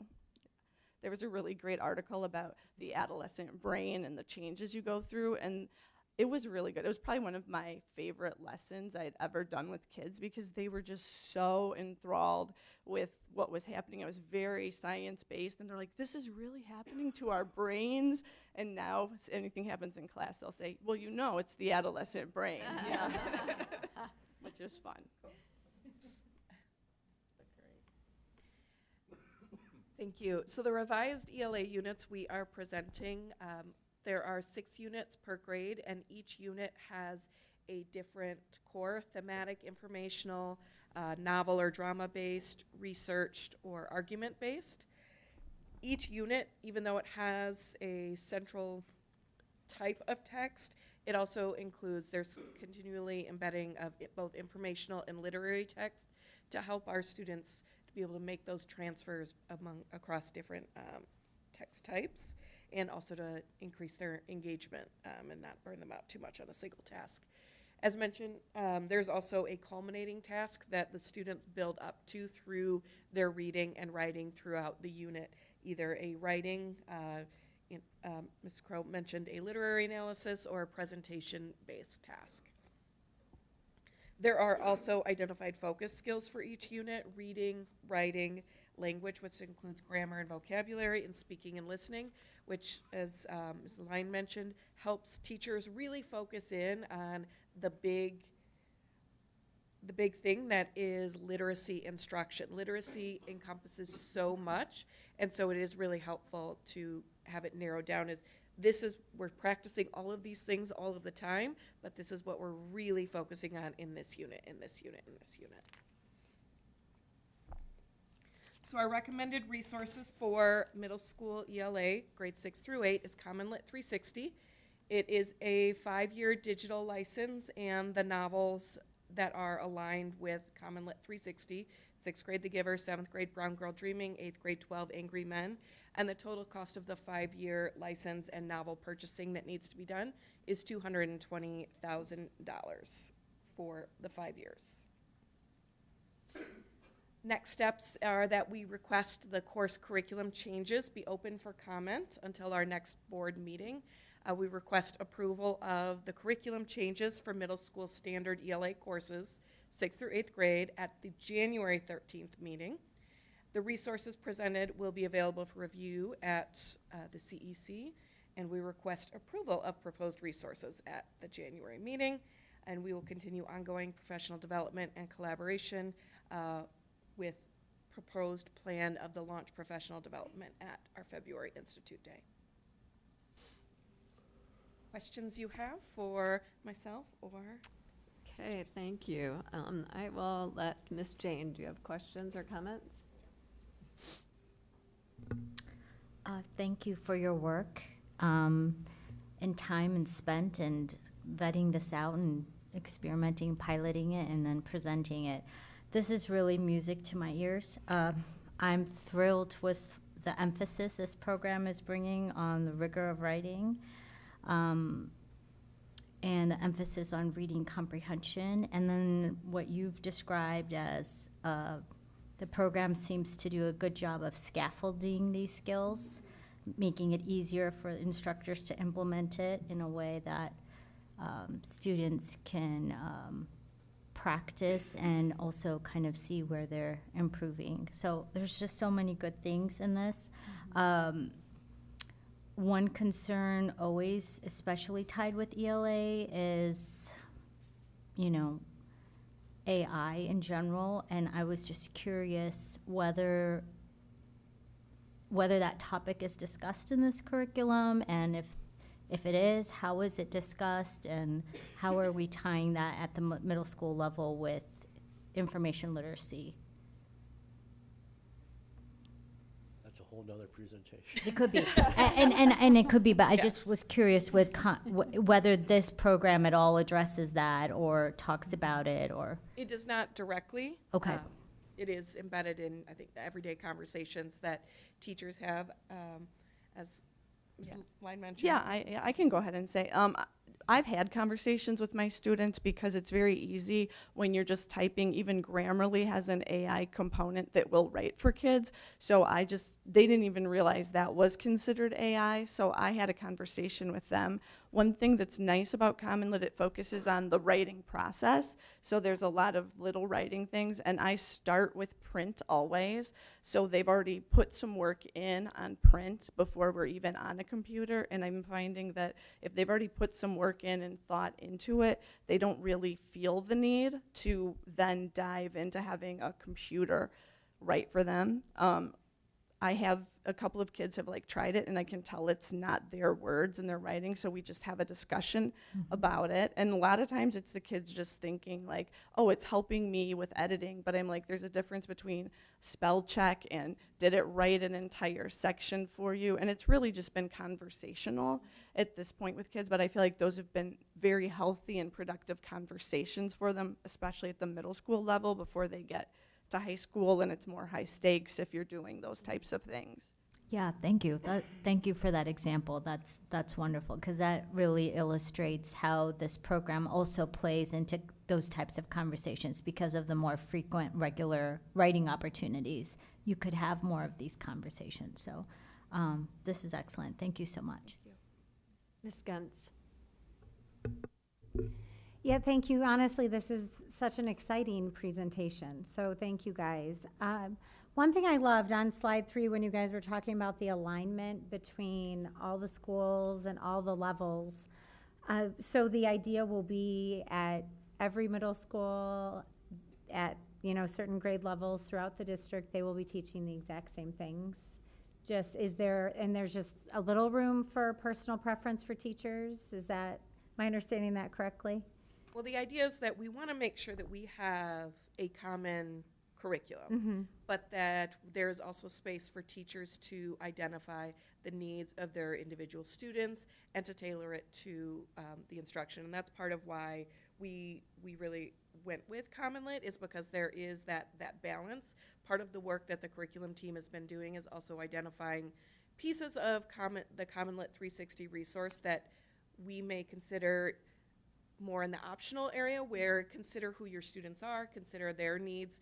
There was a really great article about the adolescent brain and the changes you go through, and it was really good. It was probably one of my favorite lessons I'd ever done with kids because they were just so enthralled with what was happening. It was very science-based, and they're like, this is really happening to our brains. And now if anything happens in class, they'll say, well, you know, it's the adolescent brain. Yeah. Which is fun. Thank you. So the revised ELA units we are presenting, there are 6 units per grade, and each unit has a different core, thematic, informational, novel or drama-based, researched, or argument-based. Each unit, even though it has a central type of text, it also includes, there's continually embedding of both informational and literary text to help our students to be able to make those transfers across different text types, and also to increase their engagement and not burn them out too much on a single task. As mentioned, there's also a culminating task that the students build up to through their reading and writing throughout the unit, either a writing, Ms. Crow mentioned a literary analysis, or a presentation-based task. There are also identified focus skills for each unit: reading, writing, language, which includes grammar and vocabulary, and speaking and listening, which, as Ms. Line mentioned, helps teachers really focus in on the big thing that is literacy instruction. Literacy encompasses so much, and so it is really helpful to have it narrowed down as we're practicing all of these things all of the time, but this is what we're really focusing on in this unit, in this unit, in this unit. So our recommended resources for middle school ELA, grades 6 through 8, is Common Lit 360. It is a 5-year digital license, and the novels that are aligned with Common Lit 360, 6th grade The Giver, 7th grade Brown Girl Dreaming, 8th grade 12 Angry Men, and the total cost of the 5-year license and novel purchasing that needs to be done is $220,000 for the 5 years. Next steps are that we request the course curriculum changes be open for comment until our next board meeting. We request approval of the curriculum changes for middle school standard ELA courses, 6th through 8th grade, at the January 13th meeting. The resources presented will be available for review at the CEC, and we request approval of proposed resources at the January meeting, and we will continue ongoing professional development and collaboration with proposed plan of the launch professional development at our February Institute Day. Questions you have for myself or? Okay, thank you. I will let Ms. Jane, do you have questions or comments? Thank you for your work and time and spent and vetting this out and experimenting, piloting it, and then presenting it. This is really music to my ears. I'm thrilled with the emphasis this program is bringing on the rigor of writing, and the emphasis on reading comprehension, and then what you've described as the program seems to do a good job of scaffolding these skills, making it easier for instructors to implement it in a way that students can practice and also kind of see where they're improving. So there's just so many good things in this. One concern always, especially tied with ELA, is, AI in general, and I was just curious whether that topic is discussed in this curriculum, and if it is, how is it discussed, and how are we tying that at the middle school level with information literacy? That's a whole nother presentation. It could be, and it could be, but I just Yes. was curious with whether this program at all addresses that or talks about it, or. It does not directly. Okay. It is embedded in, I think, the everyday conversations that teachers have, as Ms. Line mentioned. Yeah, I can go ahead and say, I've had conversations with my students because it's very easy when you're just typing. Even Grammarly has an AI component that will write for kids. So they didn't even realize that was considered AI. So I had a conversation with them. One thing that's nice about Common Lit, it focuses on the writing process. So there's a lot of little writing things, and I start with print always. So they've already put some work in on print before we're even on a computer, and I'm finding that if they've already put some work in and thought into it, they don't really feel the need to then dive into having a computer write for them. I have a couple of kids have tried it, and I can tell it's not their words and their writing, so we just have a discussion about it. And a lot of times it's the kids just thinking oh, it's helping me with editing, but I'm there's a difference between spell check and did it write an entire section for you? And it's really just been conversational at this point with kids, but I feel like those have been very healthy and productive conversations for them, especially at the middle school level before they get to high school, and it's more high stakes if you're doing those types of things. Yeah, thank you. Thank you for that example. That's wonderful, because that really illustrates how this program also plays into those types of conversations. Because of the more frequent, regular writing opportunities, you could have more of these conversations. So this is excellent. Thank you so much. Ms. Gentz. Yeah, thank you. Honestly, this is such an exciting presentation, so thank you guys. One thing I loved on slide 3 when you guys were talking about the alignment between all the schools and all the levels. So the idea will be at every middle school, at certain grade levels throughout the district, they will be teaching the exact same things. There's just a little room for personal preference for teachers? Am I understanding that correctly? Well, the idea is that we want to make sure that we have a common curriculum, but that there's also space for teachers to identify the needs of their individual students and to tailor it to the instruction. And that's part of why we really went with Common Lit, is because there is that balance. Part of the work that the curriculum team has been doing is also identifying pieces of the Common Lit 360 resource that we may consider more in the optional area, where consider who your students are, consider their needs,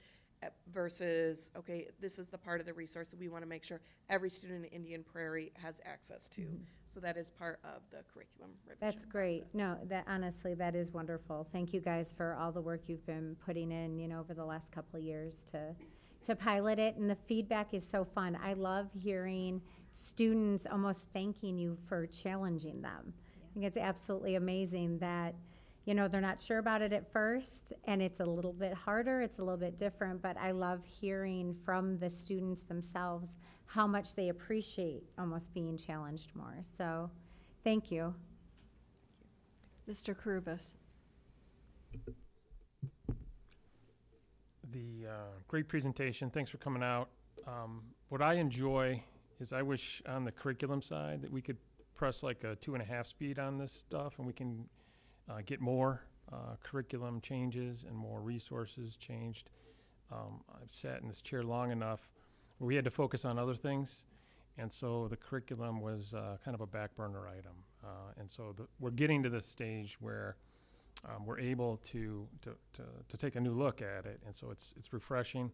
versus, okay, this is the part of the resource that we want to make sure every student in Indian Prairie has access to. So that is part of the curriculum revision. That's great. process. No, honestly, that is wonderful. Thank you guys for all the work you've been putting in, over the last couple of years to pilot it. And the feedback is so fun. I love hearing students almost thanking you for challenging them. I think it's absolutely amazing that, they're not sure about it at first, and it's a little bit harder, it's a little bit different, but I love hearing from the students themselves how much they appreciate almost being challenged more. So, thank you. Mr. Karubas. Great presentation. Thanks for coming out. What I enjoy is I wish on the curriculum side that we could press like a 2.5 speed on this stuff, and we can get more curriculum changes and more resources changed. I've sat in this chair long enough where we had to focus on other things, and so the curriculum was kind of a back burner item. And so we're getting to this stage where we're able to take a new look at it, and so it's refreshing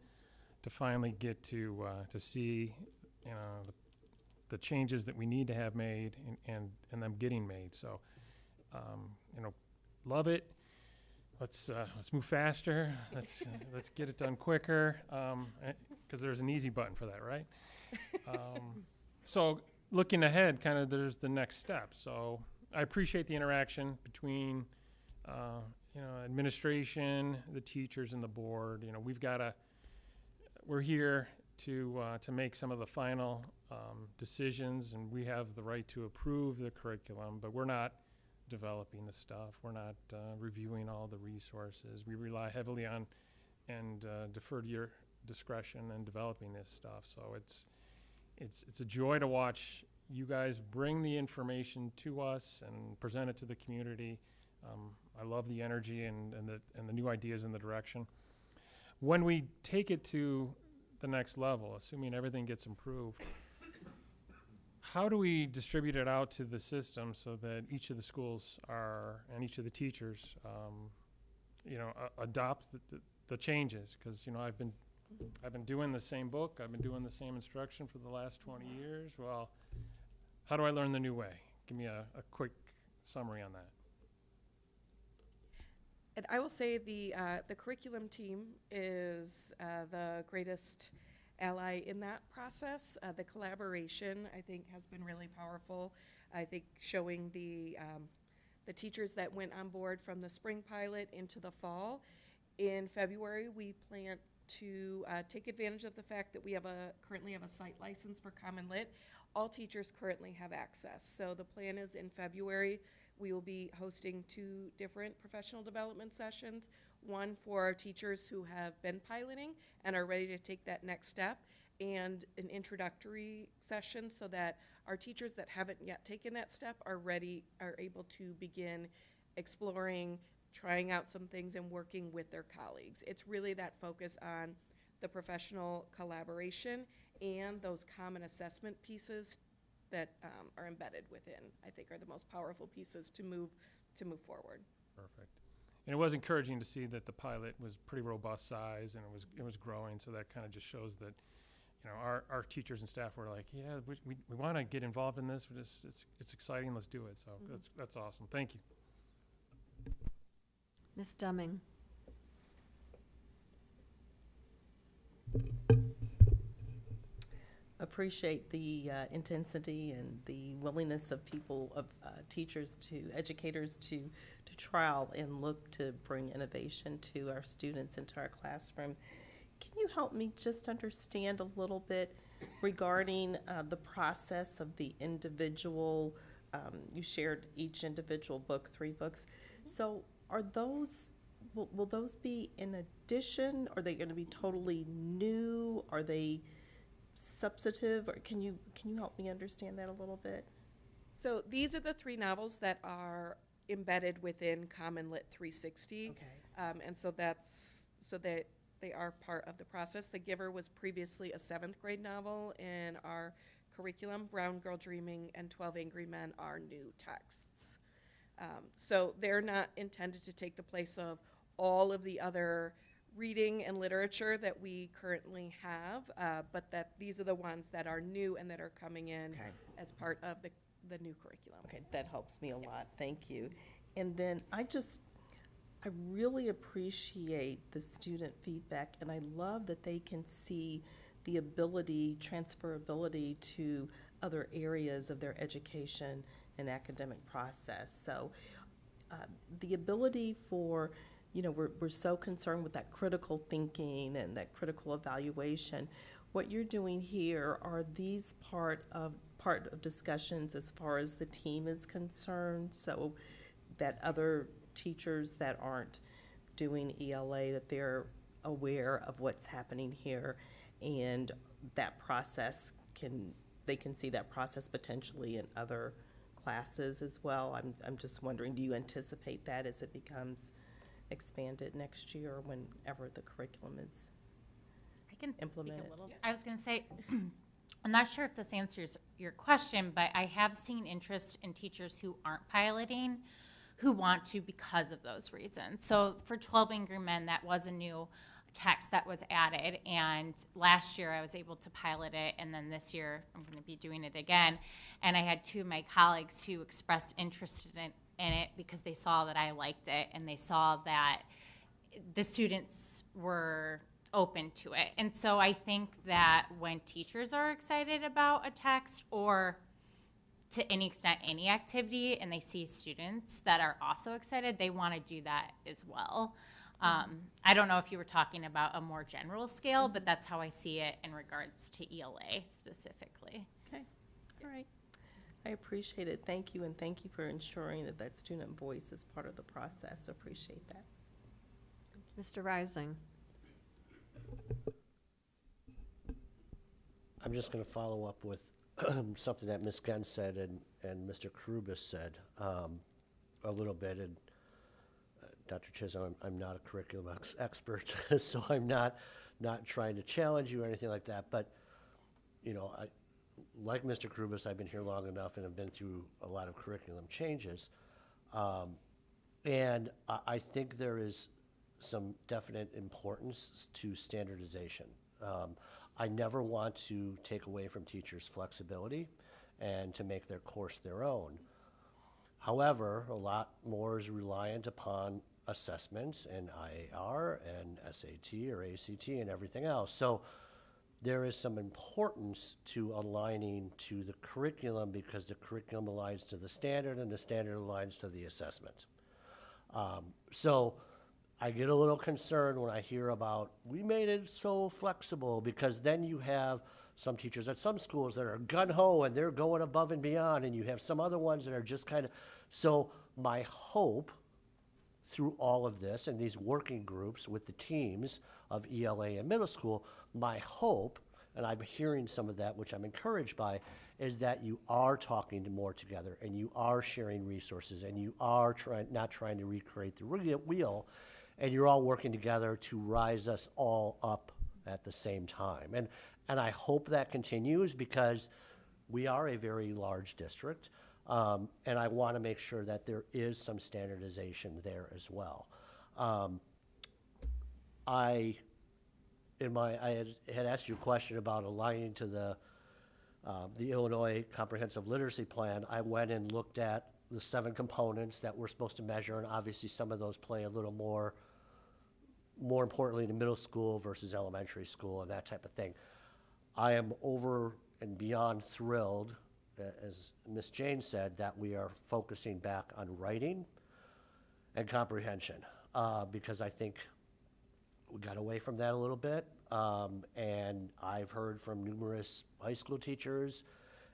to finally get to see the changes that we need to have made and them getting made. So love it. Let's move faster. Let's get it done quicker, because there's an easy button for that, right? So looking ahead, there's the next step. So I appreciate the interaction between administration, the teachers, and the board. We're here to make some of the final decisions, and we have the right to approve the curriculum, but we're not developing the stuff. We're not reviewing all the resources. We rely heavily on and defer to your discretion in developing this stuff. So it's a joy to watch you guys bring the information to us and present it to the community. I love the energy and the new ideas and the direction. When we take it to the next level, assuming everything gets improved, how do we distribute it out to the system so that each of the schools and each of the teachers, adopt the changes? Because, I've been doing the same book, I've been doing the same instruction for the last 20 years. Well, how do I learn the new way? Give me a quick summary on that. And I will say the curriculum team is the greatest ally in that process. The collaboration, I think, has been really powerful. I think showing the teachers that went on board from the spring pilot into the fall. In February, we plan to take advantage of the fact that we currently have a site license for Common Lit. All teachers currently have access. So the plan is in February, we will be hosting 2 different professional development sessions, one for our teachers who have been piloting and are ready to take that next step, and an introductory session so that our teachers that haven't yet taken that step are able to begin exploring, trying out some things and working with their colleagues. It's really that focus on the professional collaboration and those common assessment pieces that are embedded within, I think, are the most powerful pieces to move forward. Perfect. And it was encouraging to see that the pilot was pretty robust size and it was growing. So that kind of just shows that, our teachers and staff were like, yeah, we want to get involved in this. It's exciting. Let's do it. So that's awesome. Thank you. Ms. Deming. Appreciate the intensity and the willingness of teachers educators to trial and look to bring innovation to our students into our classroom. Can you help me just understand a little bit regarding the process of the individual? You shared each individual book, 3 books. So are those, will those be in addition? Are they going to be totally new? Are they substantive? Or can you help me understand that a little bit? So these are the 3 novels that are embedded within Common Lit 360. Okay. And so that they are part of the process. The Giver was previously a 7th grade novel in our curriculum. Brown Girl Dreaming and 12 Angry Men are new texts. So they're not intended to take the place of all of the other reading and literature that we currently have, but that these are the ones that are new and that are coming in as part of the new curriculum. Okay, that helps me a lot. Thank you. And then I really appreciate the student feedback, and I love that they can see the transferability to other areas of their education and academic process. So the ability for, we're so concerned with that critical thinking and that critical evaluation. What you're doing here, are these part of discussions as far as the team is concerned, so that other teachers that aren't doing ELA, that they're aware of what's happening here, and that process they can see that process potentially in other classes as well? I'm just wondering, do you anticipate that as it becomes expanded next year or whenever the curriculum is implemented? Speak a little. I was going to say, I'm not sure if this answers your question, but I have seen interest in teachers who aren't piloting, who want to because of those reasons. So for 12 Angry Men, that was a new text that was added, and last year I was able to pilot it, and then this year I'm going to be doing it again. And I had 2 of my colleagues who expressed interest in it because they saw that I liked it, and they saw that the students were open to it. And so I think that when teachers are excited about a text, or to any extent any activity, and they see students that are also excited, they want to do that as well. I don't know if you were talking about a more general scale, but that's how I see it in regards to ELA specifically. Okay, all right. I appreciate it. Thank you, and thank you for ensuring that student voice is part of the process. Appreciate that. Mr. Rising. I'm just going to follow up with something that Ms. Gens said and Mr. Karubas said a little bit. And Dr. Chisholm, I'm not a curriculum expert, so I'm not trying to challenge you or anything like that. But, you know, like Mr. Karubas, I've been here long enough and have been through a lot of curriculum changes. And I think there is some definite importance to standardization. I never want to take away from teachers' flexibility and to make their course their own. However, a lot more is reliant upon assessments and IAR and SAT or ACT and everything else. So there is some importance to aligning to the curriculum because the curriculum aligns to the standard and the standard aligns to the assessment. So I get a little concerned when I hear about, we made it so flexible, because then you have some teachers at some schools that are gung-ho and they're going above and beyond, and you have some other ones that are just kind of, so my hope through all of this and these working groups with the teams of ELA and middle school, my hope, and I'm hearing some of that, which I'm encouraged by, is that you are talking more together and you are sharing resources and you are not trying to recreate the wheel, and you're all working together to rise us all up at the same time. And I hope that continues, because we are a very large district, and I want to make sure that there is some standardization there as well. I had asked you a question about aligning to the Illinois Comprehensive Literacy Plan. I went and looked at the 7 components that we're supposed to measure, and obviously some of those play a little more importantly to middle school versus elementary school and that type of thing. I am over and beyond thrilled, as Ms. Jane said, that we are focusing back on writing and comprehension, because I think we got away from that a little bit. And I've heard from numerous high school teachers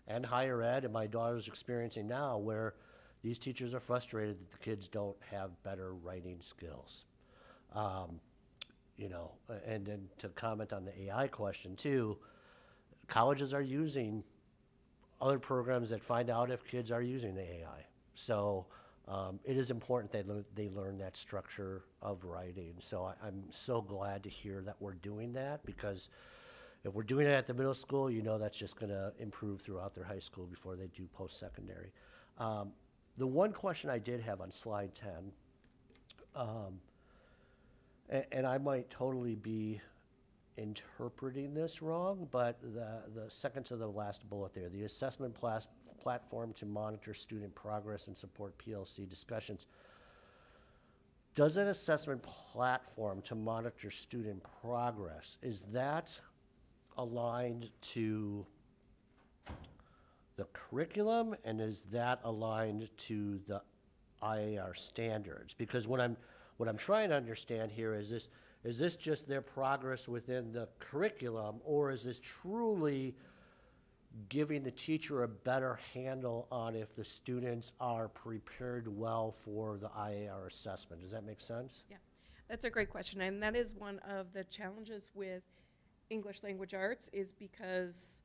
and higher ed, and my daughter's experiencing now, where these teachers are frustrated that the kids don't have better writing skills. You know, and then to comment on the AI question too, colleges are using other programs that find out if kids are using the AI. So it is important that they learn that structure of writing. So I'm so glad to hear that we're doing that, because if we're doing it at the middle school, you know that's just going to improve throughout their high school before they do post-secondary. The one question I did have on slide 10, and I might totally be interpreting this wrong, but the second to the last bullet there, the assessment platform to monitor student progress and support PLC discussions. Does an assessment platform to monitor student progress, is that aligned to the curriculum, and is that aligned to the IAR standards? Because what I'm trying to understand here is this just their progress within the curriculum, or is this truly giving the teacher a better handle on if the students are prepared well for the IAR assessment? Does that make sense? Yeah, that's a great question, and that is one of the challenges with English language arts, is because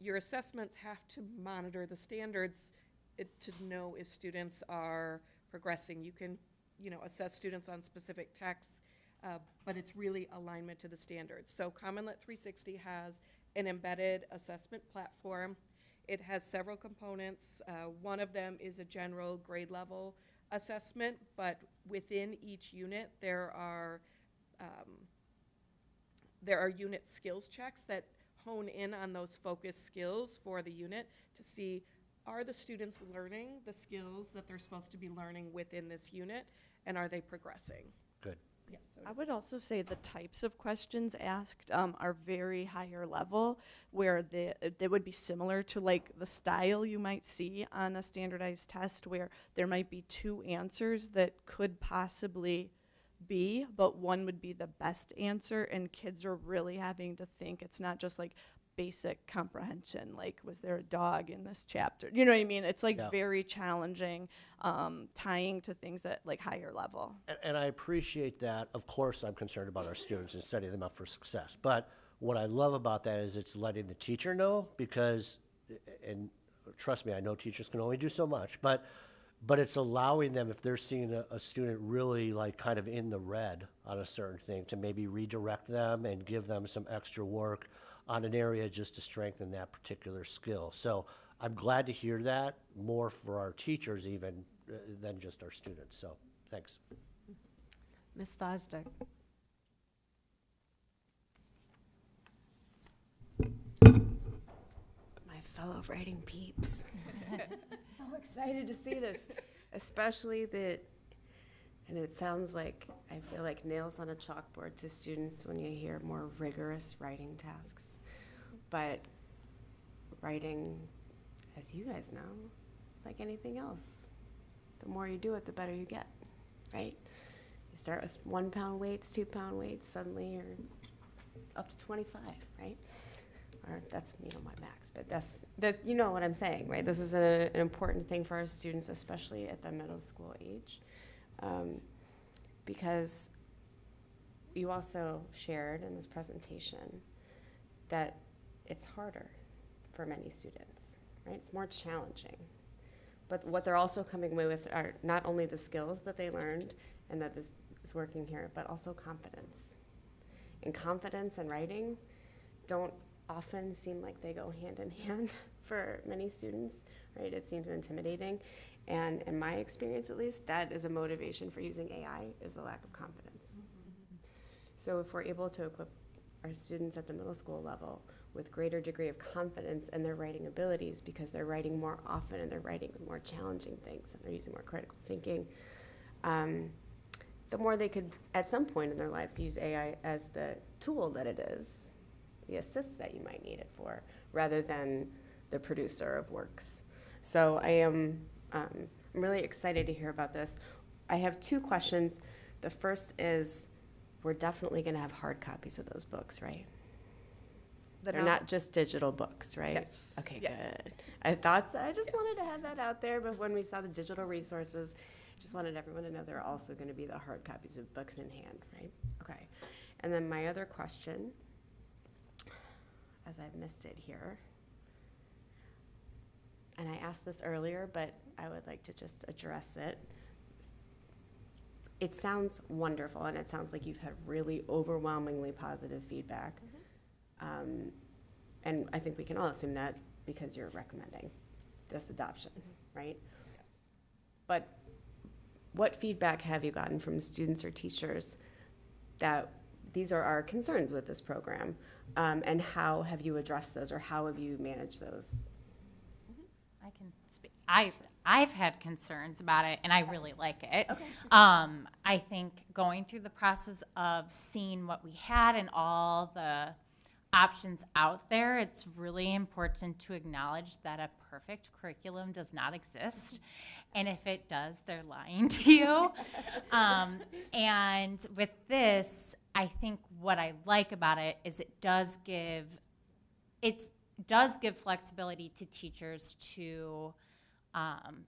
your assessments have to monitor the standards to know if students are progressing. You can, assess students on specific texts, but it's really alignment to the standards. So CommonLit 360 has an embedded assessment platform. It has several components. One of them is a general grade level assessment, but within each unit there are unit skills checks that hone in on those focused skills for the unit to see, are the students learning the skills that they're supposed to be learning within this unit, and are they progressing? Good. Yes. So I would also say the types of questions asked are very higher level, where they would be similar to like the style you might see on a standardized test, where there might be 2 answers that could possibly be, but one would be the best answer, and kids are really having to think. It's not just like basic comprehension, like was there a dog in this chapter? You know what I mean? It's like very challenging, tying to things at like higher level. And I appreciate that. Of course, I'm concerned about our students and setting them up for success. But what I love about that is it's letting the teacher know, because, and trust me, I know teachers can only do so much, but it's allowing them, if they're seeing a student really like kind of in the red on a certain thing, to maybe redirect them and give them some extra work on an area just to strengthen that particular skill. So I'm glad to hear that more for our teachers even than just our students. So thanks. Ms. Fosdick. My fellow writing peeps. I'm excited to see this, especially that, and it sounds like, I feel like nails on a chalkboard to students when you hear more rigorous writing tasks. But writing, as you guys know, it's like anything else. The more you do it, the better you get, right? You start with 1 pound weights, 2 pound weights, suddenly you're up to 25, right? Or that's, my max, but that's you know what I'm saying, right? This is an important thing for our students, especially at the middle school age, because you also shared in this presentation that it's harder for many students, right? It's more challenging. But what they're also coming away with are not only the skills that they learned and that this is working here, but also confidence. And confidence and writing don't often seem like they go hand in hand for many students, right? It seems intimidating. And in my experience, at least, that is a motivation for using AI, is a lack of confidence. Mm-hmm. So if we're able to equip our students at the middle school level with greater degree of confidence in their writing abilities, because they're writing more often and they're writing more challenging things and they're using more critical thinking, the more they could, at some point in their lives, use AI as the tool that it is, the assist that you might need it for, rather than the producer of works. So I'm really excited to hear about this. I have 2 questions. The first is, we're definitely going to have hard copies of those books, right? They're not just digital books, right? Yes. Okay, Yes. good. I thought so. I just wanted to have that out there, but when we saw the digital resources, just wanted everyone to know there are also going to be the hard copies of books in hand, right? Okay. And then my other question, as I've missed it here, and I asked this earlier, but I would like to just address it. It sounds wonderful, and it sounds like you've had really overwhelmingly positive feedback. Mm-hmm. And I think we can all assume that because you're recommending this adoption, right? Yes. But what feedback have you gotten from students or teachers that these are our concerns with this program, and how have you addressed those, or how have you managed those? I can speak. I've had concerns about it, and I really like it. Okay. I think going through the process of seeing what we had and all the options out there, it's really important to acknowledge that a perfect curriculum does not exist. And if it does, they're lying to you. And with this, I think what I like about it is it does give flexibility to teachers to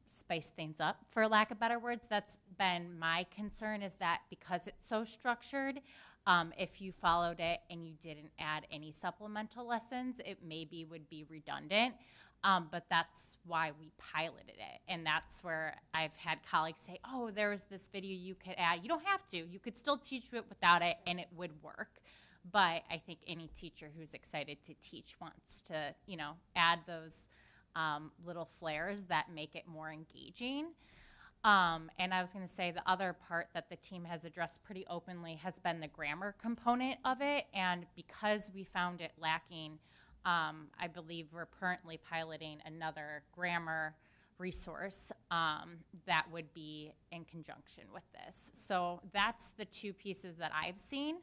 spice things up, for lack of better words. That's been my concern, is that because it's so structured, if you followed it and you didn't add any supplemental lessons, it maybe would be redundant. But that's why we piloted it. And that's where I've had colleagues say, oh, there was this video you could add. You don't have to. You could still teach it without it, and it would work. But I think any teacher who's excited to teach wants to, add those little flares that make it more engaging. And I was going to say the other part that the team has addressed pretty openly has been the grammar component of it. And because we found it lacking, I believe we're currently piloting another grammar resource that would be in conjunction with this. So that's the 2 pieces that I've seen.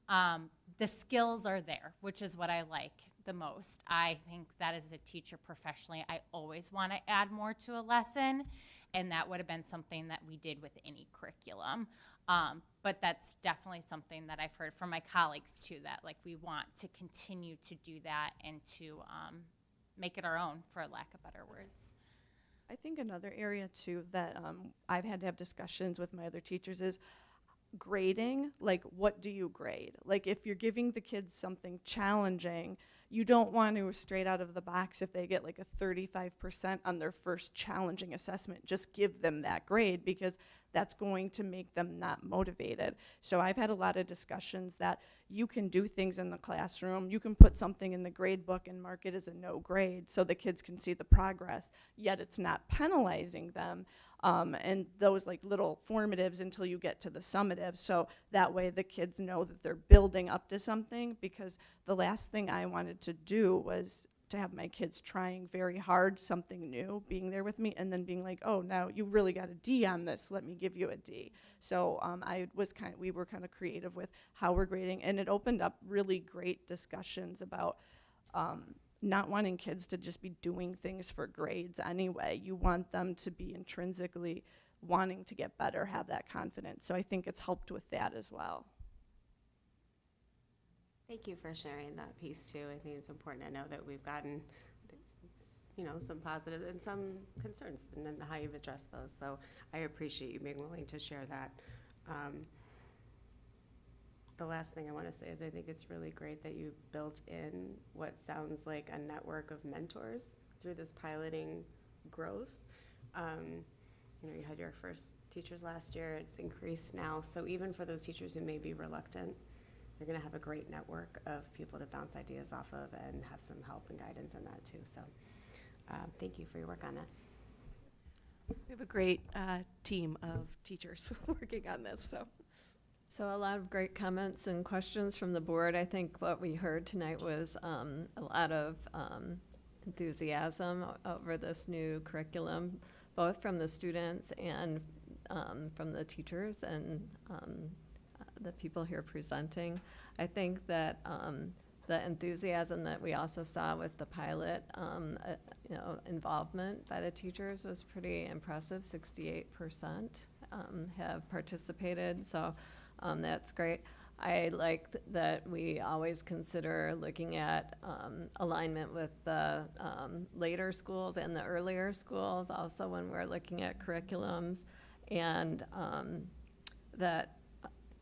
The skills are there, which is what I like the most. I think that as a teacher professionally, I always want to add more to a lesson, and that would have been something that we did with any curriculum. But that's definitely something that I've heard from my colleagues too, that like we want to continue to do that and to make it our own, for lack of better words. I think another area too that I've had to have discussions with my other teachers is grading, like what do you grade? Like if you're giving the kids something challenging, you don't want to straight out of the box, if they get like a 35% on their first challenging assessment, just give them that grade, because that's going to make them not motivated. So I've had a lot of discussions that you can do things in the classroom, you can put something in the grade book and mark it as a no grade so the kids can see the progress, yet it's not penalizing them. And those like little formatives until you get to the summative. So that way the kids know that they're building up to something, because the last thing I wanted to do was to have my kids trying very hard something new, being there with me, and then being like, oh, now you really got a D on this, let me give you a D. So we were kind of creative with how we're grading, and it opened up really great discussions about not wanting kids to just be doing things for grades anyway. You want them to be intrinsically wanting to get better, have that confidence. So I think it's helped with that as well. Thank you for sharing that piece too. I think it's important to know that we've gotten, some positives and some concerns, and then how you've addressed those. So I appreciate you being willing to share that. The last thing I want to say is I think it's really great that you built in what sounds like a network of mentors through this piloting growth. You had your first teachers last year, it's increased now. So even for those teachers who may be reluctant, you're going to have a great network of people to bounce ideas off of and have some help and guidance in that too. So thank you for your work on that. We have a great team of teachers working on this. So a lot of great comments and questions from the board. I think what we heard tonight was a lot of enthusiasm over this new curriculum, both from the students and from the teachers and the people here presenting. I think that the enthusiasm that we also saw with the pilot, involvement by the teachers was pretty impressive. 68% have participated, so that's great. I like that we always consider looking at alignment with the later schools and the earlier schools, also when we're looking at curriculums, and that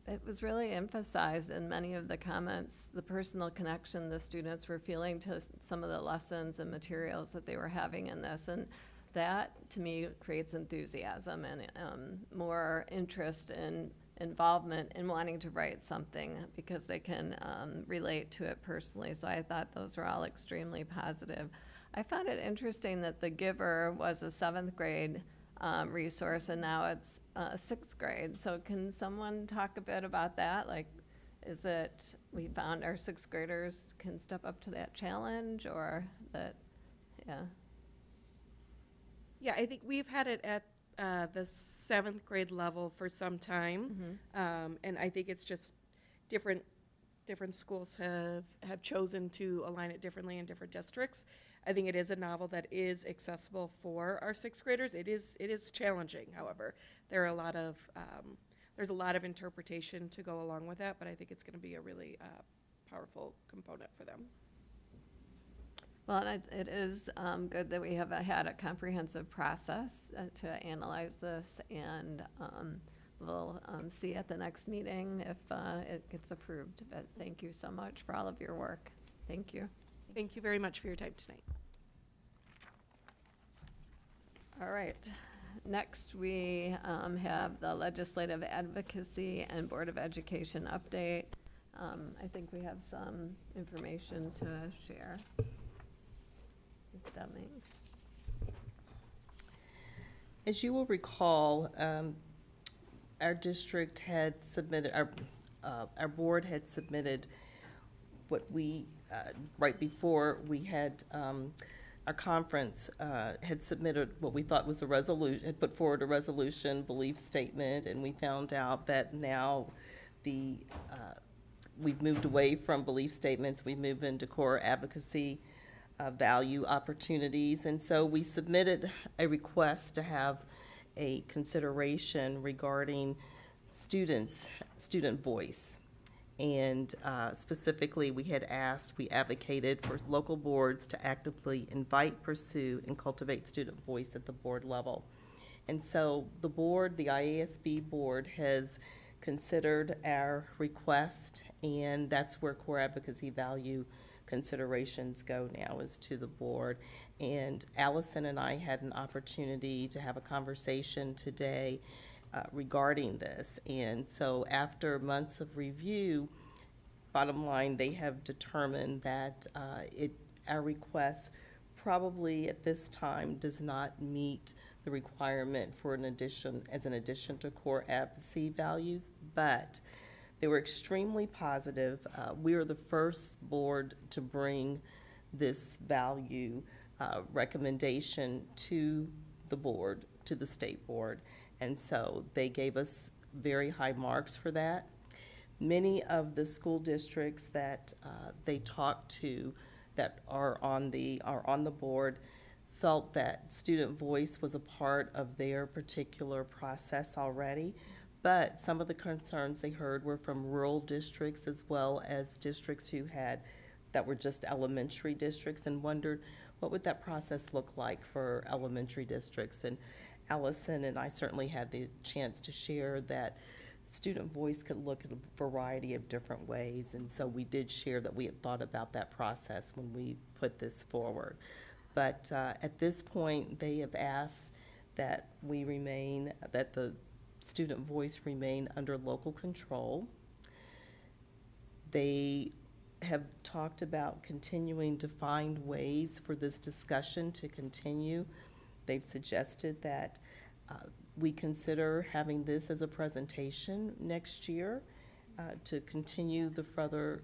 it was really emphasized in many of the comments, the personal connection the students were feeling to some of the lessons and materials that they were having in this. And that, to me, creates enthusiasm and more interest and involvement in wanting to write something because they can relate to it personally. So I thought those were all extremely positive. I found it interesting that the Giver was a 7th grade resource, and now it's 6th grade. So can someone talk a bit about that? Like, is it we found our 6th graders can step up to that challenge, or that, yeah? Yeah, I think we've had it at the 7th grade level for some time, and I think it's just different schools have chosen to align it differently in different districts. I think it is a novel that is accessible for our 6th graders. It is challenging, however. There's a lot of interpretation to go along with that, but I think it's going to be a really powerful component for them. Well, and it is good that we have had a comprehensive process to analyze this, and we'll see at the next meeting if it gets approved. But thank you so much for all of your work. Thank you. Thank you very much for your time tonight. All right. Next, we have the Legislative Advocacy and Board of Education update. I think we have some information to share. Ms. Deming. As you will recall, our district had submitted, our board had submitted what we, right before we had our conference, had submitted what we thought was a resolution, had put forward a resolution, belief statement, and we found out that now we've moved away from belief statements, we've moved into core advocacy value opportunities, and so we submitted a request to have a consideration regarding student voice. And specifically, we advocated for local boards to actively invite, pursue, and cultivate student voice at the board level. And so the board, the IASB board, has considered our request, and that's where core advocacy value considerations go now, is to the board. And Allison and I had an opportunity to have a conversation today regarding this. And so after months of review, bottom line, they have determined that our request probably at this time does not meet the requirement for an addition to core advocacy values, but they were extremely positive. We are the first board to bring this value recommendation to the board, to the state board, and so they gave us very high marks for that. Many of the school districts that they talked to that are on the board felt that student voice was a part of their particular process already, but some of the concerns they heard were from rural districts as well as districts that were just elementary districts, and wondered what would that process look like for elementary districts. And Allison and I certainly had the chance to share that student voice could look at a variety of different ways, and so we did share that we had thought about that process when we put this forward. But at this point, they have asked that the student voice remain under local control. They have talked about continuing to find ways for this discussion to continue. They've suggested that we consider having this as a presentation next year to continue the further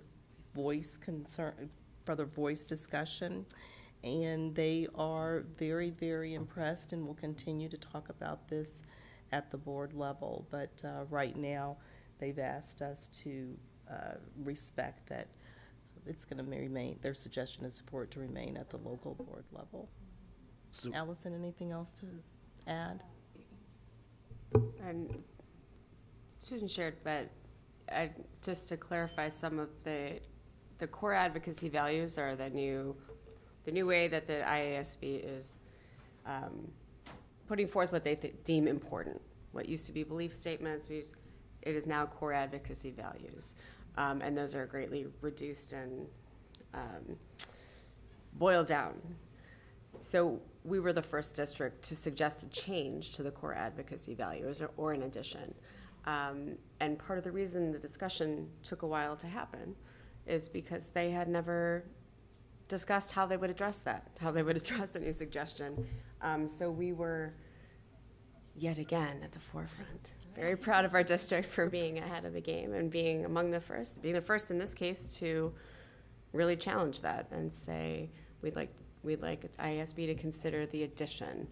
voice discussion. And they are very, very impressed and will continue to talk about this at the board level. But right now, they've asked us to respect that it's going to remain, their suggestion is for it to remain at the local board level. So, Allison, anything else to add? And Susan shared, but just to clarify, some of the core advocacy values are the new way that the IASB is putting forth what they deem important. What used to be belief statements, it is now core advocacy values. And those are greatly reduced and boiled down. So we were the first district to suggest a change to the core advocacy values or an addition. And part of the reason the discussion took a while to happen is because they had never discussed how they would address that, how they would address any suggestion. So we were, yet again, at the forefront. Very proud of our district for being ahead of the game and being among the first, being the first in this case to really challenge that and say, we'd like IASB to consider the addition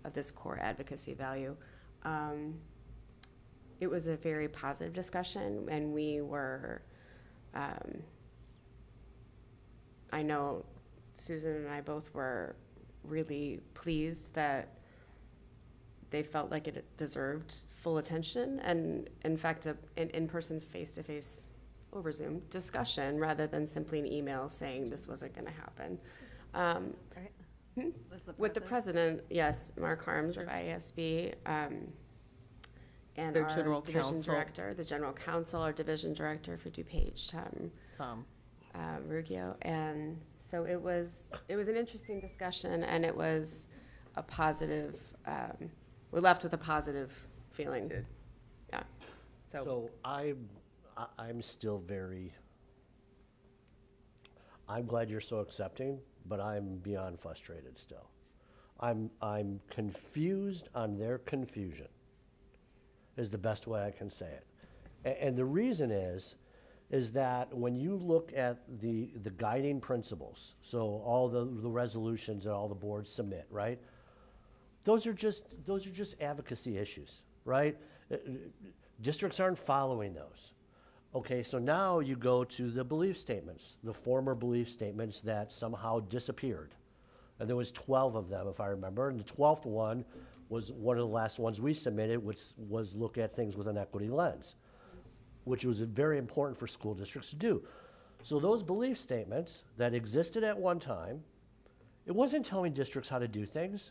of this core advocacy value. It was a very positive discussion, and we were, I know Susan and I both were really pleased that they felt like it deserved full attention, and in fact, an in-person, face-to-face over Zoom discussion rather than simply an email saying this wasn't going to happen. Right. With the president, yes, Mark Harms of IASB, and Their our general division counsel. director, the general counsel, our division director for DuPage, Tom Ruggio, and so it was an interesting discussion, and it was a positive. We left with a positive feeling. Good. Yeah. So I'm still I'm glad you're so accepting, but I'm beyond frustrated still. I'm confused on their confusion, is the best way I can say it. And the reason is that when you look at the guiding principles, so all the resolutions that all the boards submit, right? Those are just advocacy issues, right? Districts aren't following those. Okay, so now you go to the belief statements, the former belief statements that somehow disappeared. And there was 12 of them, if I remember, and the 12th one was one of the last ones we submitted, which was look at things with an equity lens, which was very important for school districts to do. So those belief statements that existed at one time, it wasn't telling districts how to do things.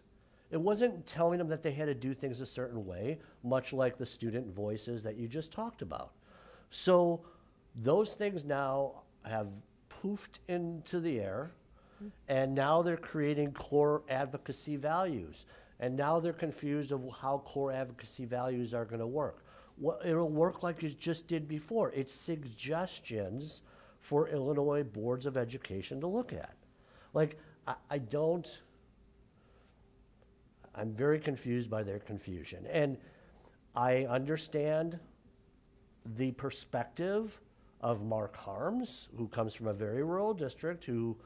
It wasn't telling them that they had to do things a certain way, much like the student voices that you just talked about. So those things now have poofed into the air, and now they're creating core advocacy values. And now they're confused of how core advocacy values are going to work. Well, it'll work like it just did before. It's suggestions for Illinois boards of education to look at. Like, I'm very confused by their confusion. And I understand the perspective of Mark Harms, who comes from a very rural district, who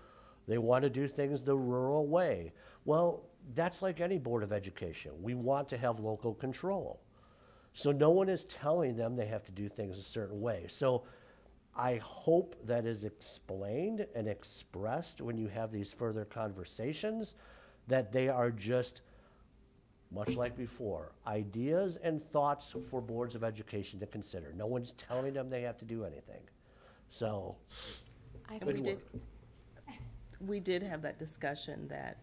they want to do things the rural way. Well, that's like any board of education. We want to have local control. So no one is telling them they have to do things a certain way. So I hope that is explained and expressed when you have these further conversations, that they are just, much like before, ideas and thoughts for boards of education to consider. No one's telling them they have to do anything. So, we did have that discussion that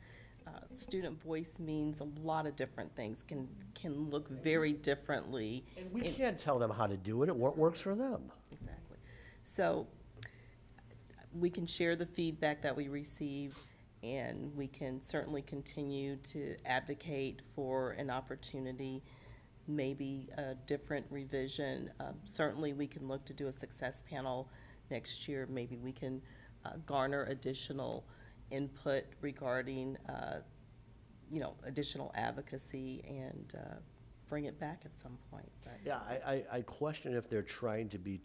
student voice means a lot of different things, can look very differently. And we can't tell them how to do it. What works for them. Exactly. So we can share the feedback that we received, and we can certainly continue to advocate for an opportunity, maybe a different revision. Certainly we can look to do a success panel next year. Maybe we can garner additional input regarding additional advocacy and bring it back at some point. But yeah, I question if they're trying to be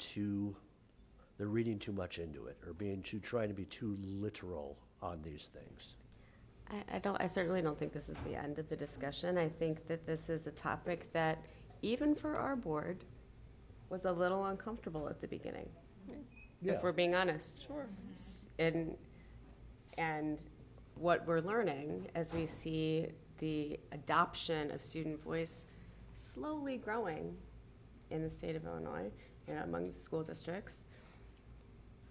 they're reading too much into it, or trying to be too literal on these things. I certainly don't think this is the end of the discussion. I think that this is a topic that, even for our board, was a little uncomfortable at the beginning. Yeah. If we're being honest. Sure. And what we're learning as we see the adoption of student voice slowly growing in the state of Illinois and among school districts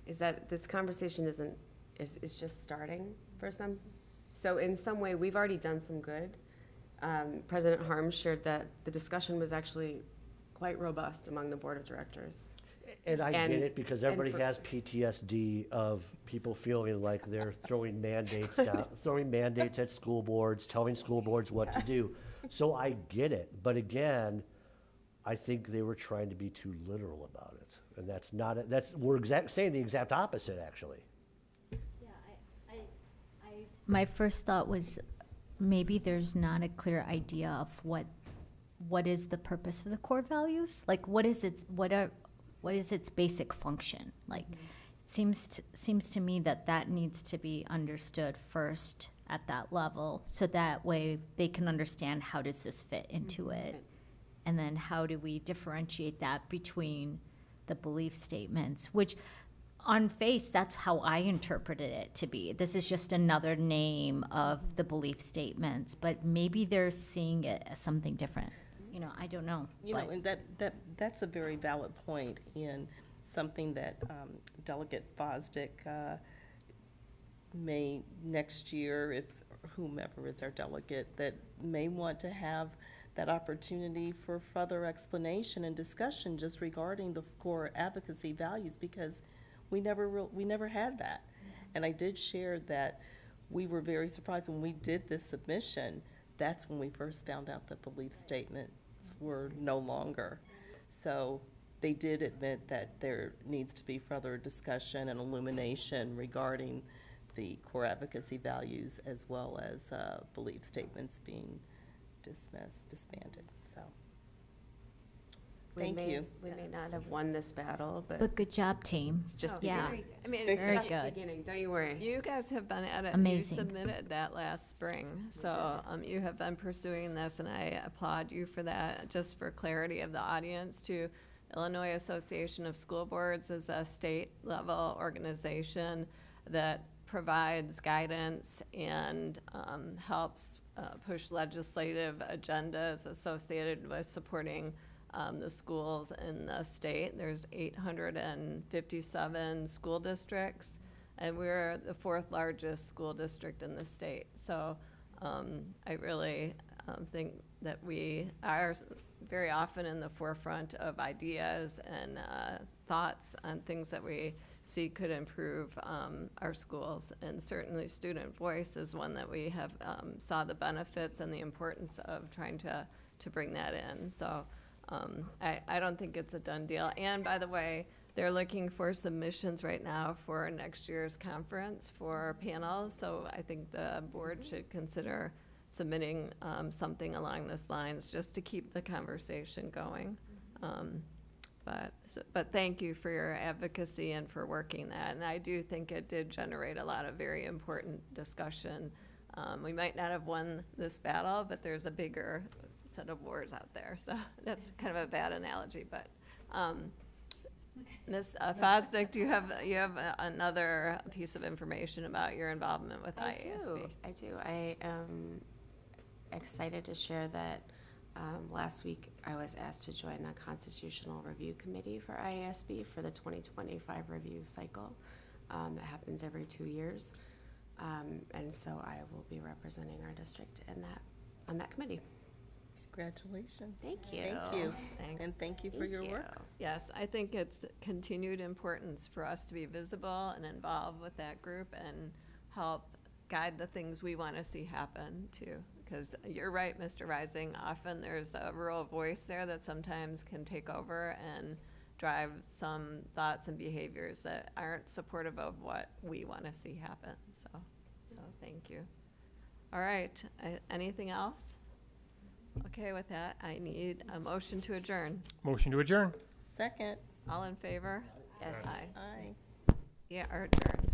is that this conversation is just starting for some. So in some way, we've already done some good. President Harms shared that the discussion was actually quite robust among the board of directors. And I get it, because everybody has PTSD of people feeling like they're throwing mandates down, throwing mandates at school boards, telling school boards what to do. So I get it. But again, I think they were trying to be too literal about it. And that's not it. We're saying the exact opposite, actually. My first thought was maybe there's not a clear idea of what is the purpose of the core values? Like, what is its basic function? Like, it seems to me that needs to be understood first at that level, so that way they can understand how does this fit into it, and then how do we differentiate that between the belief statements, which on face, that's how I interpreted it to be. This is just another name of the belief statements, but maybe they're seeing it as something different. I don't know. And that's a very valid point, and something that Delegate Fosdick may next year, if whomever is our delegate, that may want to have that opportunity for further explanation and discussion just regarding the core advocacy values, because we never had that. And I did share that we were very surprised when we did this submission. That's when we first found out that belief statements were no longer. So they did admit that there needs to be further discussion and illumination regarding the core advocacy values, as well as belief statements being disbanded. So thank you. We may not have won this battle, But good job, team. it's just Yeah. beginning. I mean, Very it's just good. beginning. Don't you worry. You guys have been at it. Amazing. You submitted that last spring, so you have been pursuing this, and I applaud you for that. Just for clarity of the audience, to Illinois Association of School Boards is a state-level organization that provides guidance and helps push legislative agendas associated with supporting the schools in the state. There's 857 school districts, and we're the 4th largest school district in the state. So I really think that we are very often in the forefront of ideas and thoughts on things that we see could improve our schools. And certainly student voice is one that we have saw the benefits and the importance of trying to bring that in. So I don't think it's a done deal. And by the way, they're looking for submissions right now for next year's conference for panels. So I think the board should consider submitting something along those lines just to keep the conversation going. But thank you for your advocacy and for working that. And I do think it did generate a lot of very important discussion. We might not have won this battle, but there's a bigger set of wars out there. So that's kind of a bad analogy, but Ms. Fosdick, you have another piece of information about your involvement with IASB. I do. I am excited to share that last week I was asked to join the Constitutional Review Committee for IASB for the 2025 review cycle. It happens every 2 years. And so I will be representing our district on that committee. Congratulations. Thank you. Thank you. Thanks. And thank you for your work. Yes, I think it's continued importance for us to be visible and involved with that group and help guide the things we want to see happen too. Because you're right, Mr. Rising, often there's a rural voice there that sometimes can take over and drive some thoughts and behaviors that aren't supportive of what we want to see happen. So thank you. All right, anything else? Okay, with that, I need a motion to adjourn. Motion to adjourn. Second. All in favor? Yes. Aye. Aye. Yeah, or adjourned.